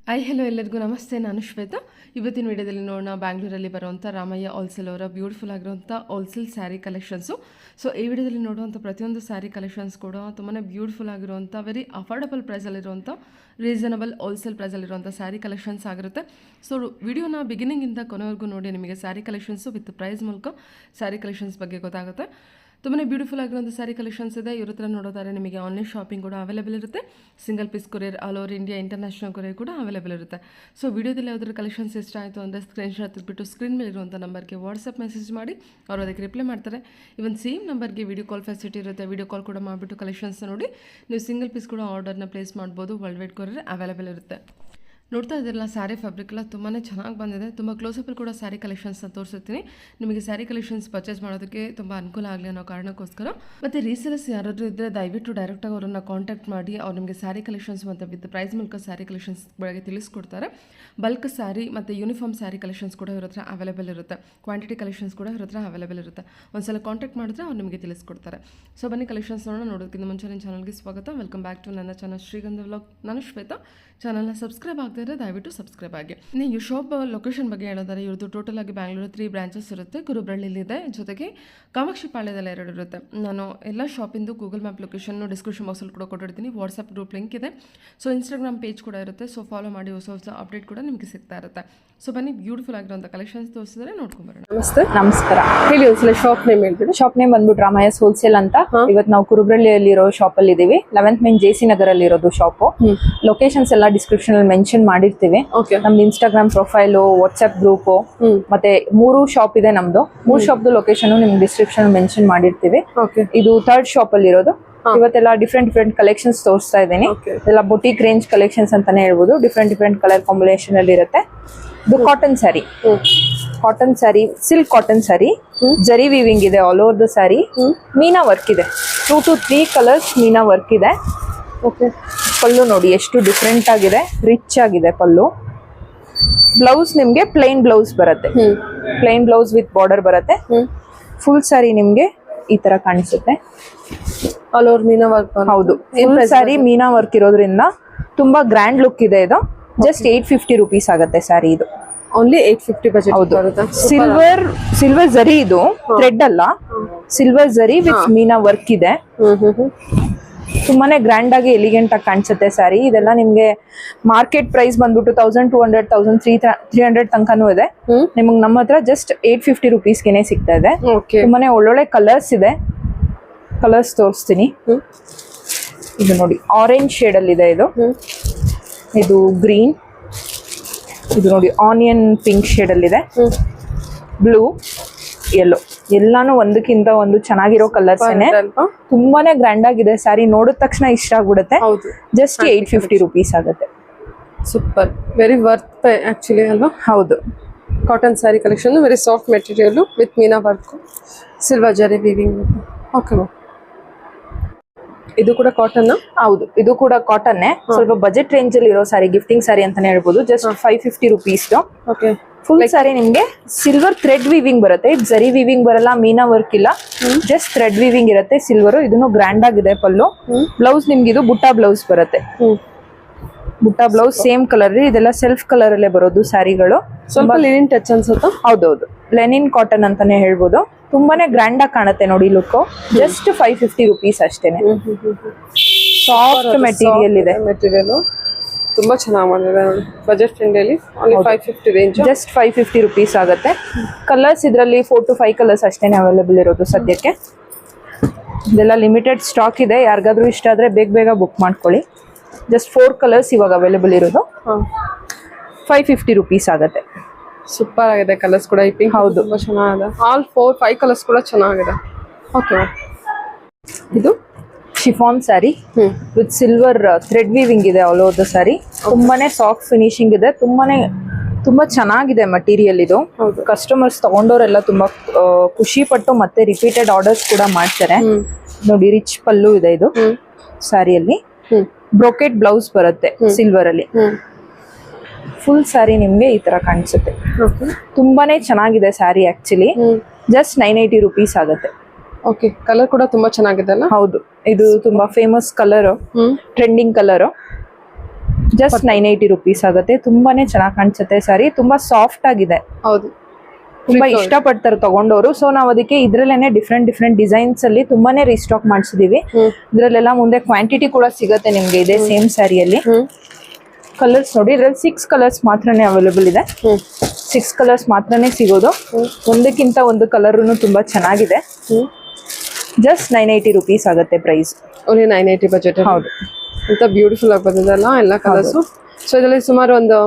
Hello ಎಲ್ಲರಿಗೂ ನಮಸ್ತೆ. ನಾನು ಶ್ವೇತಾ. ಇವತ್ತಿನ ವಿಡಿಯೋದಲ್ಲಿ ನೋಡೋಣ ಬ್ಯಾಂಗ್ಳೂರಲ್ಲಿ ಬರುವಂಥ ರಾಮಯ್ಯ ಹೋಲ್ಸೇಲ್ ಅವರ ಬ್ಯೂಟಿಫುಲ್ ಆಗಿರುವಂಥ ಹೋಲ್ಸೇಲ್ ಸ್ಯಾರಿ ಕಲೆಕ್ಷನ್ಸು. ಸೊ ಈ ವಿಡಿಯೋದಲ್ಲಿ ನೋಡುವಂಥ ಪ್ರತಿಯೊಂದು ಸ್ಯಾರಿ ಕಲೆಕ್ಷನ್ಸ್ ಕೂಡ ತುಂಬಾ ಬ್ಯೂಟಿಫುಲ್ ಆಗಿರುವಂಥ ವೆರಿ ಅಫೋರ್ಡಬಲ್ ಪ್ರೈಸಲ್ಲಿರುವಂಥ ರೀಸನಬಲ್ ಹೋಲ್ಸೇಲ್ ಪ್ರೈಸಲ್ಲಿರುವಂಥ ಸ್ಯಾರಿ ಕಲೆಕ್ಷನ್ಸ್ ಆಗಿರುತ್ತೆ. ಸೊ ವಿಡಿಯೋನ ಬಿಗಿನಿಂಗಿಂದ ಕೊನೆವರೆಗೂ ನೋಡಿ, ನಿಮಗೆ ಸ್ಯಾರಿ ಕಲೆಕ್ಷನ್ಸು ವಿತ್ ಪ್ರೈಸ್ ಮೂಲಕ ಸ್ಯಾರಿ ಕಲೆಕ್ಷನ್ಸ್ ಬಗ್ಗೆ ಗೊತ್ತಾಗುತ್ತೆ. ತುಂಬಾ ಬ್ಯೂಟಿಫುಲ್ ಆಗಿರುವಂಥ ಸ್ಯಾರಿ ಕಲೆಕ್ಷನ್ಸ್ ಇದೆ. ಇವ್ರ ಹತ್ರ ನೋಡೋದಾದ್ರೆ ನಿಮಗೆ ಆನ್ಲೈನ್ ಶಾಪಿಂಗ್ ಕೂಡ ಅವೈಲೇಬಲ್ ಇರುತ್ತೆ. Single piece courier all over India international courier ಕೂಡ ಅವೈಲೇಬಲ್ ಇರುತ್ತೆ. ಸೊ ವಿಡಿಯೋದಲ್ಲಿ ಯಾವ್ದಾದ್ರು ಕಲೆಕ್ಷನ್ಸ್ ಇಷ್ಟ ಆಯಿತು ಅಂದರೆ ಸ್ಕ್ರೀನ್ಶಾಟ್ ತೆಗೆದುಬಿಟ್ಟು ಸ್ಕ್ರೀನ್ ಮೇಲೆ ಇರುವಂಥ ನಂಬರ್ಗೆ ವಾಟ್ಸಪ್ ಮೆಸೇಜ್ ಮಾಡಿ ಅವರು ಅದಕ್ಕೆ ರಿಪ್ಲೈ ಮಾಡ್ತಾರೆ. ಇವನ್ ಸೇಮ್ ನಂಬರ್ಗೆ ವಿಡಿಯೋ ಕಾಲ್ ಫೆಸಿಲಿಟಿ ಇರುತ್ತೆ. ವಿಡಿಯೋ ಕಾಲ್ ಕೂಡ ಮಾಡಿಬಿಟ್ಟು ಕಲೆಕ್ಷನ್ಸ್ ನೋಡಿ ನೀವು ಸಿಂಗಲ್ ಪೀಸ್ ಕೂಡ ಆರ್ಡರ್ನ ಪ್ಲೇಸ್ ಮಾಡ್ಬೋದು. ವರ್ಲ್ಡ್ ವೈಡ್ ಕೊರಿಯರ್ ಅವೈಲೇಬಲ್ ಇರುತ್ತೆ. ನೋಡ್ತಾ ಇದ್ದಿರಲ್ಲ, ಸ್ಯಾರಿ ಫ್ಯಾಬ್ರಿಕ್ ಎಲ್ಲ ತುಂಬಾ ಚೆನ್ನಾಗಿ ಬಂದಿದೆ. ತುಂಬ ಕ್ಲೋಸಪ್ಪಲ್ಲಿ ಕೂಡ ಸ್ಯಾರಿ ಕಲೆಕ್ಷನ್ಸ್ನ ತೋರಿಸ್ತೀನಿ. ನಿಮಗೆ ಸ್ಯಾರಿ ಕಲೆಕ್ಷನ್ಸ್ ಪರ್ಚೇಸ್ ಮಾಡೋದಕ್ಕೆ ತುಂಬ ಅನುಕೂಲ ಆಗಲಿ ಅನ್ನೋ ಕಾರಣಕ್ಕೋಸ್ಕರ. ಮತ್ತು ರೀಸೇಲರ್ಸ್ ಯಾರಾದರೂ ಇದ್ದರೆ ದಯವಿಟ್ಟು ಡೈರೆಕ್ಟಾಗಿ ಅವರನ್ನು ಕಾಂಟ್ಯಾಕ್ಟ್ ಮಾಡಿ. ಅವ್ರು ನಿಮಗೆ ಸ್ಯಾರಿ ಕಲೆಕ್ಷನ್ಸ್ ಮತ್ತು ವಿತ್ ಪ್ರೈಸ್ ಮೂಲಕ ಸ್ಯಾರಿ ಕಲೆಕ್ಷನ್ಸ್ ಬಗ್ಗೆ ತಿಳಿಸ್ಕೊಡ್ತಾರೆ. ಬಲ್ಕ್ ಸ್ಯಾರಿ ಮತ್ತು ಯೂನಿಫಾರ್ಮ್ ಸ್ಯಾರಿ ಕಲೆಕ್ಷನ್ಸ್ ಕೂಡ ಇವ್ರ ಹತ್ರ ಅವೈಲೇಬಲ್ ಇರುತ್ತೆ. ಕ್ವಾಂಟಿಟಿ ಕಲೆಕ್ಷನ್ಸ್ ಕೂಡ ಇವ್ರ ಹತ್ರ ಅವೈಲೇಬಲ್ ಇರುತ್ತೆ. ಒಂದ್ಸಲ ಕಾಂಟ್ಯಾಕ್ಟ್ ಮಾಡಿದ್ರೆ ಅವ್ರು ನಿಮಗೆ ತಿಳಿಸ್ಕೊಡ್ತಾರೆ. ಸೊ ಬನ್ನಿ ಕಲೆಕ್ಷನ್ಸ್ ನೋಡೋದಕ್ಕಿಂತ ಮುಂಚೆ ನನ್ನ ಚಾನಲ್ಗೆ ಸ್ವಾಗತ. ವೆಲ್ಕಮ್ ಬ್ಯಾಕ್ ಟು ನನ್ನ ಚಾನಲ್ ಶ್ರೀಗಂಧ ವ್ಲಾಗ್. ನಾನು ಶ್ವೇತಾ. ಚಾನಲ್ನ ಸಬ್ಸ್ಕ್ರೈಬ್ ಆಗದಿದ್ದರೆ ದಯವಿಟ್ಟು ಸಬ್ಸ್ಕ್ರೈಬ್ ಆಗಿ. ನೀವು ಶಾಪ್ ಲೊಕೇಶನ್ ಬಗ್ಗೆ ಹೇಳಿದರೆ ಇವ್ರದ್ದು ಟೋಟಲ್ ಆಗಿ ಬ್ಯಾಂಗ್ಳೂರು 3 ಬ್ರಾಂಚಸ್ ಇರುತ್ತೆ. ಗುರುಬ್ರಳ್ಳಿಲಿದೆ, ಜೊತೆಗೆ ಕಾಮಾಕ್ಷಿ ಪಾಳ್ಯದಲ್ಲಿ 2 ಇರುತ್ತೆ. ನಾನು ಎಲ್ಲ ಶಾಪಿಂದು ಗೂಗಲ್ ಮ್ಯಾಪ್ ಲೊಕೇಶನ್ ಡಿಸ್ಕ್ರಿಪ್ಷನ್ ಬಾಕ್ಸಲ್ಲಿ ಕೂಡ ಕೊಟ್ಟಿರ್ತೀನಿ. ವಾಟ್ಸಪ್ ಗ್ರೂಪ್ ಲಿಂಕ್ ಇದೆ. ಸೊ ಇನ್ಸ್ಟಾಗ್ರಾಮ್ ಪೇಜ್ ಕೂಡ ಇರುತ್ತೆ. ಸೊ ಫಾಲೋ ಮಾಡಿ, ಹೊಸ ಹೊಸ ಅಪ್ಡೇಟ್ ಕೂಡ ನಿಮಗೆ ಸಿಗ್ತಾ ಇರುತ್ತೆ. ಸೊ ಬನ್ನಿ ಬ್ಯೂಟಿಫುಲ್ ಆಗಿರುವಂಥ ಕಲೆಕ್ಷನ್ಸ್ ತೋರಿಸಿದ್ರೆ ನೋಡ್ಕೊಂಬರೋಣ. ನಮಸ್ತೆ. ನಮಸ್ಕಾರ. ಹೇಳಿ ಒಂದ್ಸಲ ಶಾಪ್ ನೇಮ್ ಹೇಳ್ಬಿಡಿ. ಶಾಪ್ ನೇಮ್ ಬಂದ್ಬಿಟ್ಟು ರಾಮಯ್ಯಸ್ ಹೋಲ್ಸೇಲ್ ಅಂತ. ಇವತ್ತು ನಾವು ಕುರುಬ್ರಳ್ಳಿಯಲ್ಲಿರೋ ಶಾಪ್ ಅಲ್ಲಿ ಇದೀವಿ. 11th main J C Nagar ಅಲ್ಲಿ ಇರೋದು ಶಾಪ್. ಲೊಕೇಶನ್ಸ್ ಎಲ್ಲ ಡಿಸ್ಕ್ರಿಪ್ಷನ್ ಅಲ್ಲಿ ಮೆನ್ಷನ್ ಮಾಡಿರ್ತೀವಿ. ನಮ್ದು ಇನ್ಸ್ಟಾಗ್ರಾಮ್ ಪ್ರೊಫೈಲು, ವಾಟ್ಸ್ಆಪ್ ಗ್ರೂಪ್ ಮತ್ತೆ 3 ಶಾಪ್ ಇದೆ ನಮ್ದು. 3 ಶಾಪ್ ಲೊಕೇಶನ್ ನಿಮ್ಗೆ ಡಿಸ್ಕ್ರಿಪ್ಷನ್ ಮೆನ್ಷನ್ ಮಾಡಿರ್ತೀವಿ. ಇದು 3rd ಶಾಪ್ ಅಲ್ಲಿ ಇರೋದು. ಇವತ್ತೆಲ್ಲ ಡಿಫ್ರೆಂಟ್ ಕಲೆಕ್ಷನ್ಸ್ ತೋರಿಸ್ತಾ ಇದ್ದೀನಿ. ಎಲ್ಲ ಬೊಟಿಕ್ ರೇಂಜ್ ಕಲೆಕ್ಷನ್ಸ್ ಅಂತಾನೆ ಹೇಳ್ಬೋದು. ಡಿಫ್ರೆಂಟ್ ಕಲರ್ ಕಾಂಬಿನೇಷನ್ ಅಲ್ಲಿ ಇರುತ್ತೆ. ಇದು cotton sari, silk cotton sari, ಜರಿ ವೀವಿಂಗ್ ಇದೆ all over the sari. Meena work ಇದೆ, 2 to 3 ಕಲರ್ಸ್ ಮೀನಾ ವರ್ಕ್ ಇದೆ. ಪಲ್ಲು ನೋಡಿ ಎಷ್ಟು ಡಿಫ್ರೆಂಟ್ ಆಗಿದೆ, ರಿಚ್ ಆಗಿದೆ ಪಲ್ಲು. ಬ್ಲೌಸ್ ನಿಮ್ಗೆ ಪ್ಲೈನ್ ಬ್ಲೌಸ್ ಬರುತ್ತೆ, ಪ್ಲೈನ್ ಬ್ಲೌಸ್ ವಿತ್ ಬಾರ್ಡರ್ ಬರುತ್ತೆ. ಫುಲ್ ಸ್ಯಾರಿ ನಿಮ್ಗೆ ಈ ತರ ಕಾಣಿಸುತ್ತೆ. ಆಲ್ ಓವರ್ ಮೀನಾ ವರ್ಕ್. ಹೌದು, ಫುಲ್ ಸ್ಯಾರಿ ಮೀನಾ ವರ್ಕ್ ಇರೋದ್ರಿಂದ ತುಂಬಾ ಗ್ರ್ಯಾಂಡ್ ಲುಕ್ ಇದೆ. ಇದು ಜಸ್ಟ್ 850 ರುಪೀಸ್ ಆಗುತ್ತೆ ಸ್ಯಾರಿ. ಇದು ಓನ್ಲಿ 850 ಬಜೆಟ್ ಬರುತ್ತೆ. ಸಿಲ್ವರ್ ಜರಿ, ಇದು ಥ್ರೆಡ್ ಅಲ್ಲ, ಸಿಲ್ವರ್ ಜರಿ ವಿತ್ ಮೀನಾ ವರ್ಕ್ ಇದೆ. ತುಂಬಾನೇ ಗ್ರ್ಯಾಂಡ್ ಆಗಿ ಎಲಿಗೆಂಟ್ ಆಗಿ ಕಾಣಿಸುತ್ತೆ ಸ್ಯಾರಿ. ಇದೆಲ್ಲ ನಿಮ್ಗೆ ಮಾರ್ಕೆಟ್ ಪ್ರೈಸ್ ಬಂದ್ಬಿಟ್ಟು 1200, 1300 ತನಕನೂ ಇದೆ. ನಿಮ್ಗೆ ನಮ್ಮ ಹತ್ರ ಜಸ್ಟ್ 850 ರುಪೀಸ್ಗೆನೆ ಸಿಗ್ತಾ ಇದೆ. ತುಂಬಾನೇ ಒಳ್ಳೊಳ್ಳೆ ಕಲರ್ಸ್ ಇದೆ. ಕಲರ್ಸ್ ತೋರಿಸ್ತೀನಿ. ಇದು ನೋಡಿ ಆರೆಂಜ್ ಶೇಡ್ ಅಲ್ಲಿ ಇದೆ. ಇದು ಗ್ರೀನ್, ಇದು ನೋಡಿ ಆನಿಯನ್ ಪಿಂಕ್ ಶೇಡ್ ಅಲ್ಲಿ ಇದೆ. ಬ್ಲೂ, ಯೆಲ್ಲೋ, ಎಲ್ಲಾನು ಒಂದಕ್ಕಿಂತ ಒಂದು ಚೆನ್ನಾಗಿರೋ ಕಲರ್ಸ್. ತುಂಬಾನೇ ಗ್ರ್ಯಾಂಡ್ ಆಗಿದೆ ಸ್ಯಾರಿ. ನೋಡಿದ ತಕ್ಷಣ ಇಷ್ಟ ಆಗ್ಬಿಡುತ್ತೆ. ಜಸ್ಟ್ 850 ರುಪೀಸ್ ಆಗುತ್ತೆ. ಸೂಪರ್, ವೆರಿ ವರ್ತ್ ಆಕ್ಚುಲಿ ಅಲ್ವಾ? ಹೌದು. Cotton sari collection, very soft material with Meena work, silver ಜರಿ ವೀವಿಂಗ್. ಓಕೆ ಮ್ಯಾಮ್, ಇದು ಕೂಡ ಕಾಟನ್? ಹೌದು, ಇದು ಕೂಡ ಕಾಟನ್. ಸ್ವಲ್ಪ ಬಜೆಟ್ ರೇಂಜ್ ಅಲ್ಲಿ ಇರೋ ಸ್ಯಾರಿ, ಗಿಫ್ಟಿಂಗ್ ಸ್ಯಾರಿ ಅಂತಾನೆ ಹೇಳ್ಬೋದು. Just 550 rupees. Okay. Full sari ನಿಮ್ಗೆ ಸಿಲ್ವರ್ ಥ್ರೆಡ್ ವೀವಿಂಗ್ ಬರುತ್ತೆ. ಜರಿ ವೀವಿಂಗ್ ಬರಲ್ಲ, ಮೀನಾ ವರ್ಕ್ ಇಲ್ಲ, ಜಸ್ಟ್ ಥ್ರೆಡ್ ವೀವಿಂಗ್ ಇರುತ್ತೆ. ಸಿಲ್ವರ್, ಇದನ್ನು ಗ್ರ್ಯಾಂಡ್ ಆಗಿದೆ ಪಲ್ಲು. ಬ್ಲೌಸ್ ನಿಮ್ಗೆ ಇದು ಬುಟ್ಟ ಬ್ಲೌಸ್ ಬರುತ್ತೆ. ಬುಟ್ಟ ಬ್ಲೌಸ್ ಸೇಮ್ ಕಲರ್. ಇದೆಲ್ಲ ಸೆಲ್ಫ್ ಕಲರ್ ಅಲ್ಲೇ ಬರೋದು ಸ್ಯಾರಿಗಳು. ಸ್ವಲ್ಪ ಲಿನಿನ್ ಟಚ್ ಅನ್ಸುತ್ತಾ? ಹೌದೌದು, ಲೆನಿನ್ ಕಾಟನ್ ಅಂತಾನೆ ಹೇಳ್ಬೋದು. ತುಂಬಾನೇ ಗ್ರ್ಯಾಂಡ್ ಆಗಿ ಕಾಣುತ್ತೆ ನೋಡಿ ಲುಕ್. ಜಸ್ಟ್ 550 ರುಪೀಸ್ ಅಷ್ಟೇನೆ. ಸಾಫ್ಟ್ ಮೆಟೀರಿಯಲ್ ಇದೆ. ಮೆಟೀರಿಯಲ್ ತುಂಬಾ ಚೆನ್ನಾಗಿ ಮಾಡಿದೆ ನೋಡಿ. Budget friendly, 550 range. Just 550 rupees ಆಗುತ್ತೆ. ಕಲರ್ಸ್ ಇದರಲ್ಲಿ 4 to 5 ಕಲರ್ಸ್ ಅಷ್ಟೇನೆ ಅವೈಲೇಬಲ್ ಇರೋದು ಸದ್ಯಕ್ಕೆ. ಇದೆಲ್ಲ ಲಿಮಿಟೆಡ್ ಸ್ಟಾಕ್ ಇದೆ. ಯಾರಿಗಾದ್ರೂ ಇಷ್ಟ ಆದ್ರೆ ಬೇಗ ಬುಕ್ ಮಾಡ್ಕೊಳ್ಳಿ. ಜಸ್ಟ್ 4 ಕಲರ್ಸ್ ಇವಾಗ ಅವೈಲೇಬಲ್ ಇರೋದು. 550 ರುಪೀಸ್ ಆಗುತ್ತೆ. ಸೂಪರ್ ಆಗಿದೆ ಕಲರ್ಸ್ ಕೂಡ. ಹೌದು, ತುಂಬಾ ಚೆನ್ನಾಗಿದೆ. ಆಲ್ 4-5 ಕಲರ್ಸ್ ಕೂಡ ಚೆನ್ನಾಗಿದೆ. ಓಕೆ. ಇದು chiffon sari with silver thread weaving ಇದೆ ಆಲ್ ಓವರ್ ದ ಸ್ಯಾರಿ. ತುಂಬಾನೇ ಸಾಫ್ಟ್ ಫಿನಿಶಿಂಗ್ ಇದೆ. ತುಂಬಾ ಚೆನ್ನಾಗಿದೆ ಮಟೀರಿಯಲ್ ಇದು. ಕಸ್ಟಮರ್ಸ್ ತಗೊಂಡವರೆಲ್ಲ ತುಂಬಾ ಖುಷಿ ಪಟ್ಟು ಮತ್ತೆ ರಿಪೀಟೆಡ್ ಆರ್ಡರ್ಸ್ ಕೂಡ ಮಾಡ್ತಾರೆ. ನೋಡಿ, ರಿಚ್ ಪಲ್ಲು ಇದೆ ಇದು ಸ್ಯಾರಿಯಲ್ಲಿ. ಬ್ರೊಕೆಟ್ ಬ್ಲೌಸ್ ಬರುತ್ತೆ ಸಿಲ್ವರ್ ಅಲ್ಲಿ. ಫುಲ್ ಸ್ಯಾರಿ ನಿಮ್ಗೆ ಈ ತರ ಕಾಣಿಸುತ್ತೆ. ತುಂಬಾನೇ ಚೆನ್ನಾಗಿದೆ ಸ್ಯಾರಿ ಆಕ್ಚುಲಿ. ಜಸ್ಟ್ 980 ರುಪೀಸ್ ಆಗುತ್ತೆ. ಓಕೆ. ಕಲರ್ ಕೂಡ ತುಂಬಾ ಚೆನ್ನಾಗಿದೆ ಅಲ್ಲ? ಹೌದು, ಇದು ತುಂಬಾ famous colour, trending colour. Just 980 rupees ಆಗುತ್ತೆ. ತುಂಬಾನೇ ಚೆನ್ನಾಗಿ ಕಾಣಿಸುತ್ತೆ ಸ್ಯಾರಿ, ತುಂಬಾ ಸಾಫ್ಟ್ ಆಗಿದೆ, ಹೌದು ತುಂಬಾ ಇಷ್ಟಪಡ್ತಾರೆ ತಗೊಂಡವರು. ಸೊ ನಾವು ಅದಕ್ಕೆ ಇದ್ರಲ್ಲೇನೆ ಡಿಫ್ರೆಂಟ್ ಡಿಸೈನ್ಸ್ ಅಲ್ಲಿ ತುಂಬಾನೇ ರೀಸ್ಟಾಕ್ ಮಾಡಿಸಿದೀವಿ. ಇದ್ರಲ್ಲೆಲ್ಲ ಮುಂದೆ ಕ್ವಾಂಟಿಟಿ ಕೂಡ ಸಿಗುತ್ತೆ ನಿಮ್ಗೆ ಇದೇ ಸೇಮ್ ಸ್ಯಾರಿಯಲ್ಲಿ. ಕಲರ್ಸ್ ನೋಡಿ, ಇದ್ರಲ್ಲಿ 6 ಕಲರ್ಸ್ ಮಾತ್ರನೇ ಅವೈಲೇಬಲ್ ಇದೆ. 6 ಕಲರ್ಸ್ ಮಾತ್ರನೇ ಸಿಗೋದು. ಒಂದಕ್ಕಿಂತ ಒಂದು ಕಲರ್ ತುಂಬಾ ಚೆನ್ನಾಗಿದೆ. ಜಸ್ಟ್ 980 ರುಪೀಸ್ ಆಗುತ್ತೆ ಪ್ರೈಸ್. Only 980 budget. ಹೌದು, ಅಂತ ಬ್ಯೂಟಿಫುಲ್ ಆಗಿ ಬಂದಿದೆಲ್ಲ ಎಲ್ಲ ಕಲರ್ಸು. ಸೊ ಇದರಲ್ಲಿ ಸುಮಾರು ಒಂದು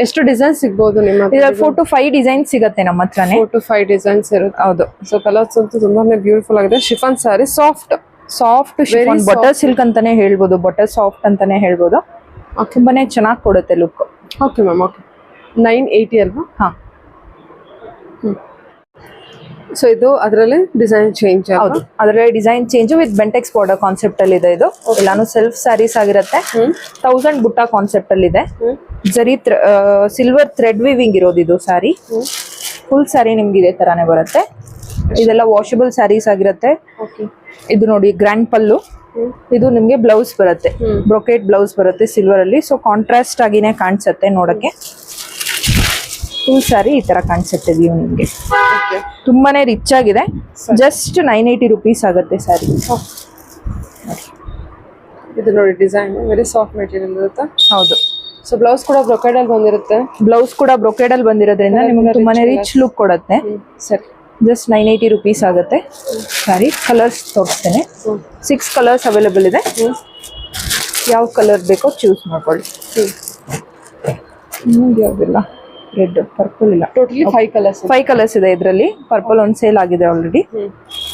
ಎಷ್ಟು ಡಿಸೈನ್ ಸಿಗ್ಬೋದು ನಿಮ್ಮ ಹತ್ರ? 4 to 5 ಡಿಸೈನ್ ಸಿಗುತ್ತೆ ನಮ್ಮ ಹತ್ರನೇ. 4 to 5 ಡಿಸೈನ್ಸ್ ಇರುತ್ತೆ. ಹೌದು. ಸೊ ಕಲರ್ಸ್ ಅಂತೂ ತುಂಬಾನೇ ಬ್ಯೂಟಿಫುಲ್ ಆಗಿದೆ. Chiffon sari, soft chiffon butter silk ಅಂತಾನೆ ಹೇಳ್ಬೋದು, ಬಟರ್ ಸಾಫ್ಟ್ ಅಂತಾನೆ ಹೇಳ್ಬೋದು. ತುಂಬಾನೇ ಚೆನ್ನಾಗಿ ಕೊಡುತ್ತೆ ಲುಕ್. Okay ma'am, okay. 980 ಅಲ್ವಾ? ಹಾ. ಸೊ ಇದು ಅದರಲ್ಲಿ ಡಿಸೈನ್ ಚೇಂಜ್. ಹೌದು, ಅದರಲ್ಲಿ design change with Bentex border concept ಅಲ್ಲಿ ಇದೆ. ಇದು ಎಲ್ಲಾನು ಸೆಲ್ಫ್ ಸ್ಯಾರೀಸ್ ಆಗಿರುತ್ತೆ. 1000 ಬುಟ್ಟ ಕಾನ್ಸೆಪ್ಟ್ ಅಲ್ಲಿ ಇದೆ. ಜರಿ ಸಿಲ್ವರ್ ಥ್ರೆಡ್ ವಿವಿಂಗ್ ಇರೋದು ಇದು ಸ್ಯಾರಿ. ಫುಲ್ ಸ್ಯಾರಿ ನಿಮ್ಗೆ ಇದೇ ತರಾನೇ ಬರುತ್ತೆ. ಇದೆಲ್ಲ ವಾಷಬಲ್ ಸ್ಯಾರೀಸ್ ಆಗಿರುತ್ತೆ. ಇದು ನೋಡಿ ಗ್ರ್ಯಾಂಡ್ ಪಲ್ಲು. ಇದು ನಿಮ್ಗೆ ಬ್ಲೌಸ್ ಬರುತ್ತೆ, ಬ್ರೊಕೆಟ್ ಬ್ಲೌಸ್ ಬರುತ್ತೆ ಸಿಲ್ವರ್ ಅಲ್ಲಿ. ಸೊ ಕಾಂಟ್ರಾಸ್ಟ್ ಆಗಿನೇ ಕಾಣಿಸುತ್ತೆ ನೋಡಕ್ಕೆ. ಫುಲ್ ಸ್ಯಾರಿ ಈ ತರ ಕಾಣಿಸುತ್ತೆ ವ್ಯೂ ನಿಮ್ಗೆ. ತುಂಬಾನೇ ರಿಚ್ ಆಗಿದೆ. ಜಸ್ಟ್ 980 ರುಪೀಸ್ ಆಗುತ್ತೆ ಸ್ಯಾರಿ. ಇದು ನೋಡಿ ಡಿಸೈನ್ ವೆರಿ ಸಾಫ್ಟ್ ಮೆಟೀರಿಯಲ್ ಇರುತ್ತೆ. ಹೌದು. ಸೊ ಬ್ಲೌಸ್ ಕೂಡ ಬ್ರೊಕೆಡ್ ಅಲ್ಲಿ ಬಂದಿರುತ್ತೆ. ಬ್ಲೌಸ್ ಕೂಡ ಬ್ರೊಕೆಡ್ ಅಲ್ಲಿ ಬಂದಿರೋದ್ರಿಂದ ನಿಮ್ಗೆ ತುಂಬಾನೇ ರಿಚ್ ಲುಕ್ ಕೊಡುತ್ತೆ. ಸರಿ, ಜಸ್ಟ್ 980 ರುಪೀಸ್ ಆಗುತ್ತೆ ಸ್ಯಾರಿ. ಕಲರ್ಸ್ ತೋರಿಸ್ತೇನೆ. 6 ಕಲರ್ಸ್ ಅವೈಲೇಬಲ್ ಇದೆ. ಯಾವ ಕಲರ್ ಬೇಕೋ ಚೂಸ್ ಮಾಡ್ಕೊಳ್ಳಿ. ಯಾವ್ದಿಲ್ಲ, ರೆಡ್, ಪರ್ಪಲ್ ಇಲ್ಲ. Totally 5 colours. 5 ಕಲರ್ಸ್ ಇದೆ ಇದರಲ್ಲಿ. ಪರ್ಪಲ್ ಒಂದು ಸೇಲ್ ಆಗಿದೆ ಆಲ್ರೆಡಿ.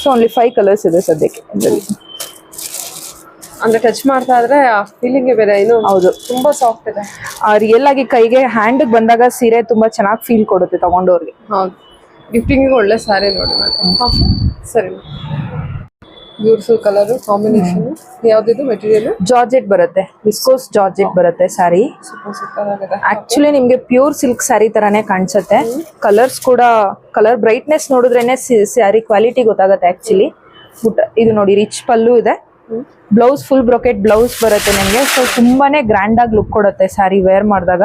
ಸೊ ಓನ್ಲಿ 5 ಕಲರ್ಸ್ ಇದೆ ಸದ್ಯಕ್ಕೆ ಇದರಲ್ಲಿ. ಅಂದ್ರೆ ಟಚ್ ಮಾಡ್ತಾ ಇದ್ರೆ ಆ ಫೀಲಿಂಗ್ ಬೇರೆ. ಇನ್ನು ಹೌದು, ತುಂಬಾ ಸಾಫ್ಟ್ ಇದೆ. ರಿಯಲ್ ಆಗಿ ಕೈಗೆ ಹ್ಯಾಂಡ್ ಬಂದಾಗ ಸೀರೆ ತುಂಬಾ ಚೆನ್ನಾಗಿ ಫೀಲ್ ಕೊಡುತ್ತೆ ತಗೊಂಡವ್ರಿಗೆ. ಹೌದು, ಗಿಫ್ಟಿಂಗ್ ಒಳ್ಳೆ ಸ್ಯಾರಿ ನೋಡಿ ಮೇಡಮ್. ಸರಿ, ಬ್ಯೂಟಿಫುಲ್ ಕಲರ್ ಕಾಂಬಿನೇಷನ್. ಯಾವ್ದಿದು ಮೆಟೀರಿಯಲ್? ಜಾರ್ಜೆಟ್ ಬರುತ್ತೆ, ವಿಸ್ಕೋಸ್ ಜಾರ್ಜೆಟ್ ಬರುತ್ತೆ ಸ್ಯಾರಿ. ಸೂಪರ್ ಆಗಿದೆ. ಆಕ್ಚುಲಿ ನಿಮ್ಗೆ ಪ್ಯೂರ್ ಸಿಲ್ಕ್ ಸ್ಯಾರಿ ತರಾನೇ ಕಾಣಿಸುತ್ತೆ. ಕಲರ್ಸ್ ಕೂಡ, ಕಲರ್ ಬ್ರೈಟ್ನೆಸ್ ನೋಡಿದ್ರೇನೆ ಸ್ಯಾರಿ ಕ್ವಾಲಿಟಿ ಗೊತ್ತಾಗುತ್ತೆ ಆಕ್ಚುಲಿ. ಇದು ನೋಡಿ ರಿಚ್ ಪಲ್ಲು ಇದೆ. ಬ್ಲೌಸ್ ಫುಲ್ ಬ್ರೊಕೆಟ್ ಬ್ಲೌಸ್ ಬರುತ್ತೆ ನಿಮ್ಗೆ. ಸೊ ತುಂಬಾನೇ ಗ್ರ್ಯಾಂಡ್ ಆಗಿ ಲುಕ್ ಕೊಡುತ್ತೆ ಸ್ಯಾರಿ ವೇರ್ ಮಾಡಿದಾಗ.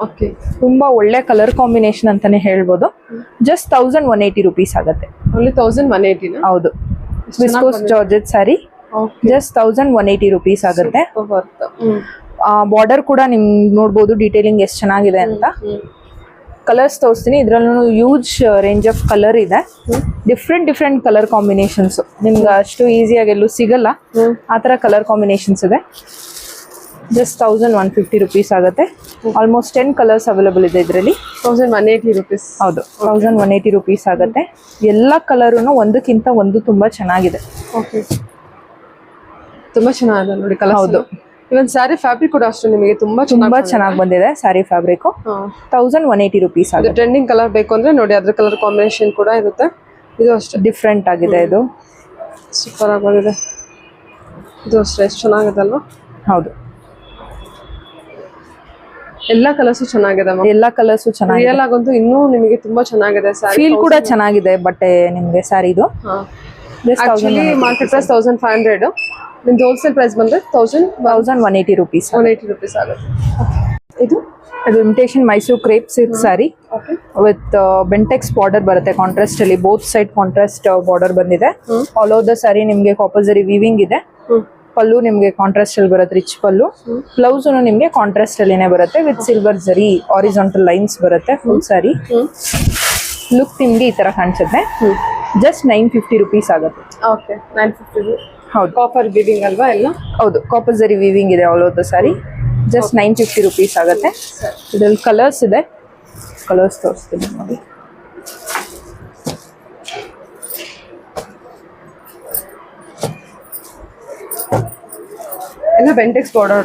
ಓಕೆ, ತುಂಬಾ ಒಳ್ಳೆ ಕಲರ್ ಕಾಂಬಿನೇಷನ್ ಅಂತಾನೆ ಹೇಳ್ಬೋದು. ಜಸ್ಟ್ 1180 ರುಪೀಸ್ ಆಗುತ್ತೆ. ಓನ್ಲಿ 1180. ಹೌದು, viscose georgette sari. Just 1180 rupees ಆಗುತ್ತೆ. ಬಾರ್ಡರ್ ಕೂಡ ನಿಮ್ ನೋಡ್ಬೋದು ಡೀಟೇಲಿಂಗ್ ಎಷ್ಟು ಚೆನ್ನಾಗಿದೆ ಅಂತ. ಕಲರ್ಸ್ ತೋರಿಸ್ತೀನಿ. ಇದ್ರಲ್ಲೂ ಯೂಜ್ ರೇಂಜ್ ಆಫ್ ಕಲರ್ ಇದೆ. Different colour combinations. ನಿಮ್ಗೆ ಅಷ್ಟು ಈಸಿಯಾಗಿ ಎಲ್ಲೂ ಸಿಗಲ್ಲ ಆ ಥರ ಕಲರ್ ಕಾಂಬಿನೇಷನ್ಸ್ ಇದೆ. ಜಸ್ಟ್ 1150 ರುಪೀಸ್ ಆಗುತ್ತೆ. ಆಲ್ಮೋಸ್ಟ್ 10 ಕಲರ್ಸ್ ಅವೈಲೇಬಲ್ ಇದೆ ಇದರಲ್ಲಿ. 1180 ರುಪೀಸ್. ಹೌದು, 1180 ರುಪೀಸ್ ಆಗುತ್ತೆ. ಎಲ್ಲ ಕಲರೂ ಒಂದಕ್ಕಿಂತ ಒಂದು ತುಂಬಾ ಚೆನ್ನಾಗಿದೆ. ಓಕೆ, ತುಂಬಾ ಚೆನ್ನಾಗಿದೆ ನೋಡಿ ಕಲರ್. ಹೌದು, ಇವನ್ ಸ್ಯಾರಿ ಫ್ಯಾಬ್ರಿಕ್ ಕೂಡ ಅಷ್ಟೇ ನಿಮಗೆ ತುಂಬಾ ಚೆನ್ನಾಗಿ ಬಂದಿದೆ ಸ್ಯಾರಿ ಫ್ಯಾಬ್ರಿಕ್. 1180 ರುಪೀಸ್ ಆಗುತ್ತೆ. ಟ್ರೆಂಡಿಂಗ್ ಕಲರ್ ಬೇಕು ಅಂದ್ರೆ ನೋಡಿ ಅದ್ರ ಕಲರ್ ಕಾಂಬಿನೇಷನ್ ಕೂಡ ಇರುತ್ತೆ. ಇದು ಅಷ್ಟೇ ಡಿಫ್ರೆಂಟ್ ಆಗಿದೆ. ಇದು ಸೂಪರ್ ಆಗಿ ಬಂದಿದೆ. ಇದು ಅಷ್ಟೇ ಎಷ್ಟು ಚೆನ್ನಾಗಿದೆ ಅಲ್ವಾ? ಹೌದು, ಎಲ್ಲಾ ಕಲರ್ಸ್ ಚೆನ್ನಾಗಿದೆ. ಎಲ್ಲಾ ಕಲರ್ಸ್ ಚೆನ್ನಾಗಿದೆ. ರಿಯಲ್ ಆಗಂತೂ ಇನ್ನೂ ನಿಮಗೆ ತುಂಬಾ ಚೆನ್ನಾಗಿದೆ. ಫೀಲ್ ಕೂಡ ಚೆನ್ನಾಗಿದೆ ಬಟ್ಟೆ ನಿಮ್ಗೆ ಸ್ಯಾರಿದು. Actually market price 1500. ನಿಮ್ದು ಹೋಲ್ಸೇಲ್ ಪ್ರೈಸ್ ಬಂದ್ರೆ 1180 ರುಪೀಸ್. 180 ರುಪೀಸ್ ಆಗುತ್ತೆ. ಇದು imitation Mysore crepe silk sari with Bentex border ಬರುತ್ತೆ ಕಾಂಟ್ರಾಸ್ಟ್ ಅಲ್ಲಿ. ಬೋತ್ ಸೈಡ್ ಕಾಂಟ್ರಾಸ್ಟ್ ಬಾರ್ಡರ್ ಬಂದಿದೆ. ಆಲ್ ಓವರ್ ದ ಸ್ಯಾರಿ ನಿಮ್ಗೆ ಕಾಪರ್ಸರಿ ವೀವಿಂಗ್ ಇದೆ. ಪಲ್ಲು ನಿಮ್ಗೆ ಕಾಂಟ್ರಾಸ್ಟ್ ಅಲ್ಲಿ ಬರುತ್ತೆ, ರಿಚ್ ಪಲ್ಲು. ಬ್ಲೌಸ್ ನಿಮ್ಗೆ ಕಾಂಟ್ರಾಸ್ಟ್ ಅಲ್ಲಿನೇ ಬರುತ್ತೆ ವಿತ್ ಸಿಲ್ವರ್ ಜರಿ ಆರಿಜಾಂಟಲ್ ಲೈನ್ಸ್ ಬರುತ್ತೆ. ಫುಲ್ ಸ್ಯಾರಿ ಲುಕ್ ನಿಮ್ಗೆ ಈ ತರ ಕಾಣಿಸುತ್ತೆ. ಜಸ್ಟ್ 950 ರುಪೀಸ್ ಆಗುತ್ತೆ. ಓಕೆ, 950. ಹೌದು, ಕಾಪರ್ ವೀವಿಂಗ್ ಅಲ್ವಾ ಎಲ್ಲ? ಹೌದು, ಕಾಪರ್ ಜರಿ ವೀವಿಂಗ್ ಇದೆ all over the sari. Just 950 rupees ಆಗುತ್ತೆ. ಇದರಲ್ಲಿ ಕಲರ್ಸ್ ಇದೆ. ಕಲರ್ಸ್ ತೋರಿಸ್ತೀನಿ ನೋಡಿ. ಎಲ್ಲ ಬೆಂಟೆಕ್ಸ್ ಬಾರ್ಡರ್.